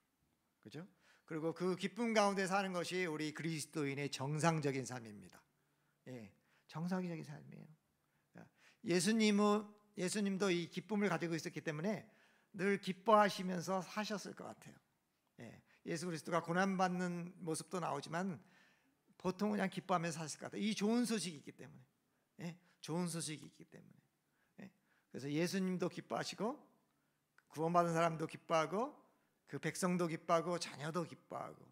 그죠? 그리고 그 기쁨 가운데 사는 것이 우리 그리스도인의 정상적인 삶입니다. 정상적인 삶이에요. 예수님도 이 기쁨을 가지고 있었기 때문에 늘 기뻐하시면서 사셨을 것 같아요. 예수 그리스도가 고난받는 모습도 나오지만 보통 그냥 기뻐하면서 사실 것 같아요. 이 좋은 소식이 있기 때문에. 좋은 소식이 있기 때문에. 그래서 예수님도 기뻐하시고 구원받은 사람도 기뻐하고 그 백성도 기뻐하고 자녀도 기뻐하고.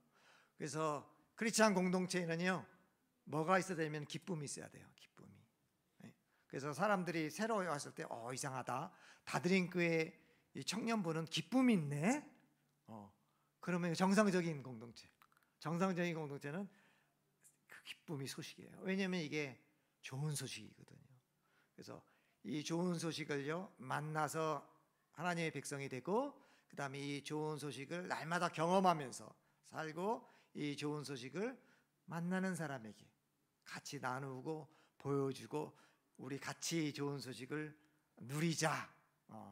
그래서 크리스찬 공동체에는요 뭐가 있어야 되면 기쁨이 있어야 돼요. 기쁨이. 그래서 사람들이 새로 왔을 때 이상하다. 다드링크의 이 청년부는 기쁨이 있네. 그러면 정상적인 공동체는 그 기쁨이 소식이에요. 왜냐하면 이게 좋은 소식이거든요. 그래서 이 좋은 소식을요 만나서 하나님의 백성이 되고 그 다음에 이 좋은 소식을 날마다 경험하면서 살고 이 좋은 소식을 만나는 사람에게 같이 나누고 보여주고 우리 같이 좋은 소식을 누리자.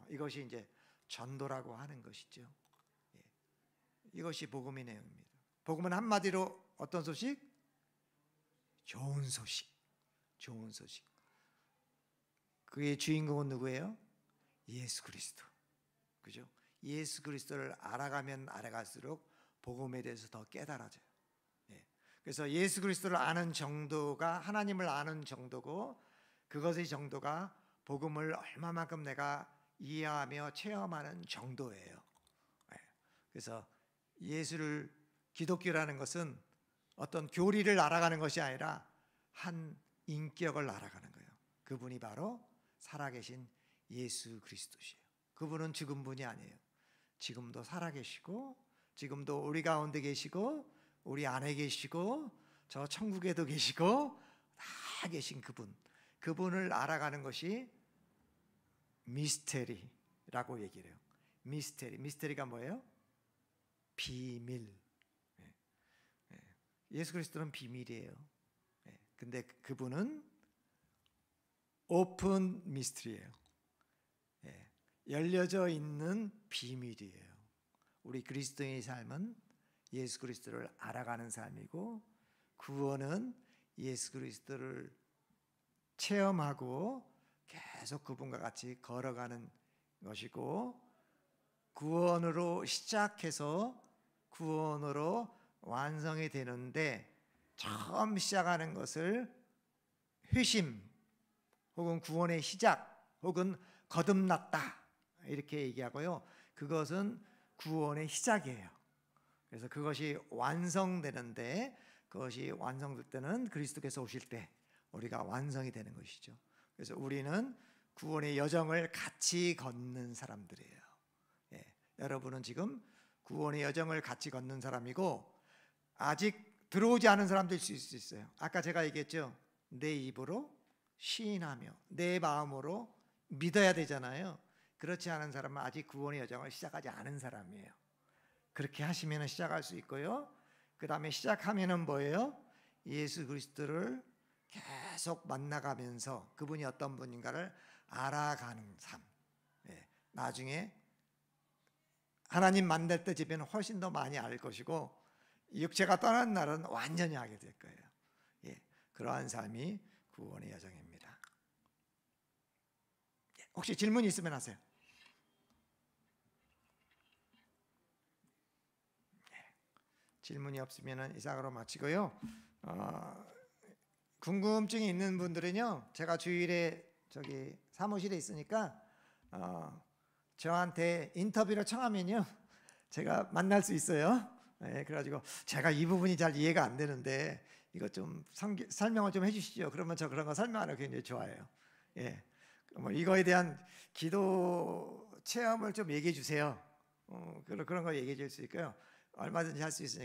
이것이 이제 전도라고 하는 것이죠. 이것이 복음의 내용입니다. 복음은 한마디로 어떤 소식? 좋은 소식. 좋은 소식. 그의 주인공은 누구예요? 예수 그리스도. 그죠? 예수 그리스도를 알아가면 알아갈수록 복음에 대해서 더 깨달아져요. 그래서 예수 그리스도를 아는 정도가 하나님을 아는 정도고 그것의 정도가 복음을 얼마만큼 내가 이해하며 체험하는 정도예요. 그래서 기독교라는 것은 어떤 교리를 알아가는 것이 아니라 한 인격을 알아가는 거예요. 그분이 바로 살아계신 예수 그리스도시에요. 그분은 죽은 분이 아니에요. 지금도 살아계시고 지금도 우리 가운데 계시고 우리 안에 계시고 저 천국에도 계시고 다 계신 그분을 알아가는 것이 미스테리라고 얘기를 해요. 미스테리가 뭐예요? 비밀. 예수 그리스도는 비밀이에요. 근데 그분은 오픈 미스터리예요. 열려져 있는 비밀이에요. 우리 그리스도인의 삶은 예수 그리스도를 알아가는 삶이고, 구원은 예수 그리스도를 체험하고 계속 그분과 같이 걸어가는 것이고, 구원으로 시작해서 구원으로 완성이 되는데, 처음 시작하는 것을 회심 혹은 구원의 시작 혹은 거듭났다 이렇게 얘기하고요. 그것은 구원의 시작이에요. 그래서 그것이 완성되는데, 그것이 완성될 때는 그리스도께서 오실 때 우리가 완성이 되는 것이죠. 그래서 우리는 구원의 여정을 같이 걷는 사람들이에요. 여러분은 지금 구원의 여정을 같이 걷는 사람이고, 아직 들어오지 않은 사람도 있을 수 있어요. 아까 제가 얘기했죠. 내 입으로 시인하며 내 마음으로 믿어야 되잖아요. 그렇지 않은 사람은 아직 구원의 여정을 시작하지 않은 사람이에요. 그렇게 하시면 시작할 수 있고요. 그 다음에 시작하면은 뭐예요? 예수 그리스도를 계속 만나가면서 그분이 어떤 분인가를 알아가는 삶. 나중에 하나님 만날 때 집에는 훨씬 더 많이 알 것이고, 육체가 떠난 날은 완전히 하게 될 거예요. 그러한 삶이 구원의 여정입니다. 혹시 질문 있으면 하세요. 질문이 없으면 이상으로 마치고요. 궁금증이 있는 분들은요, 제가 주일에 저기 사무실에 있으니까 저한테 인터뷰를 청하면요, 제가 만날 수 있어요. 그래가지고 제가 이 부분이 잘 이해가 안 되는데 이거 좀 설명을 좀 해주시죠. 그러면 저 그런 거 설명하는 거 굉장히 좋아해요. 뭐 이거에 대한 기도 체험을 좀 얘기해 주세요. 그런 거 얘기해 줄 수 있고요. 얼마든지 할 수 있으니까.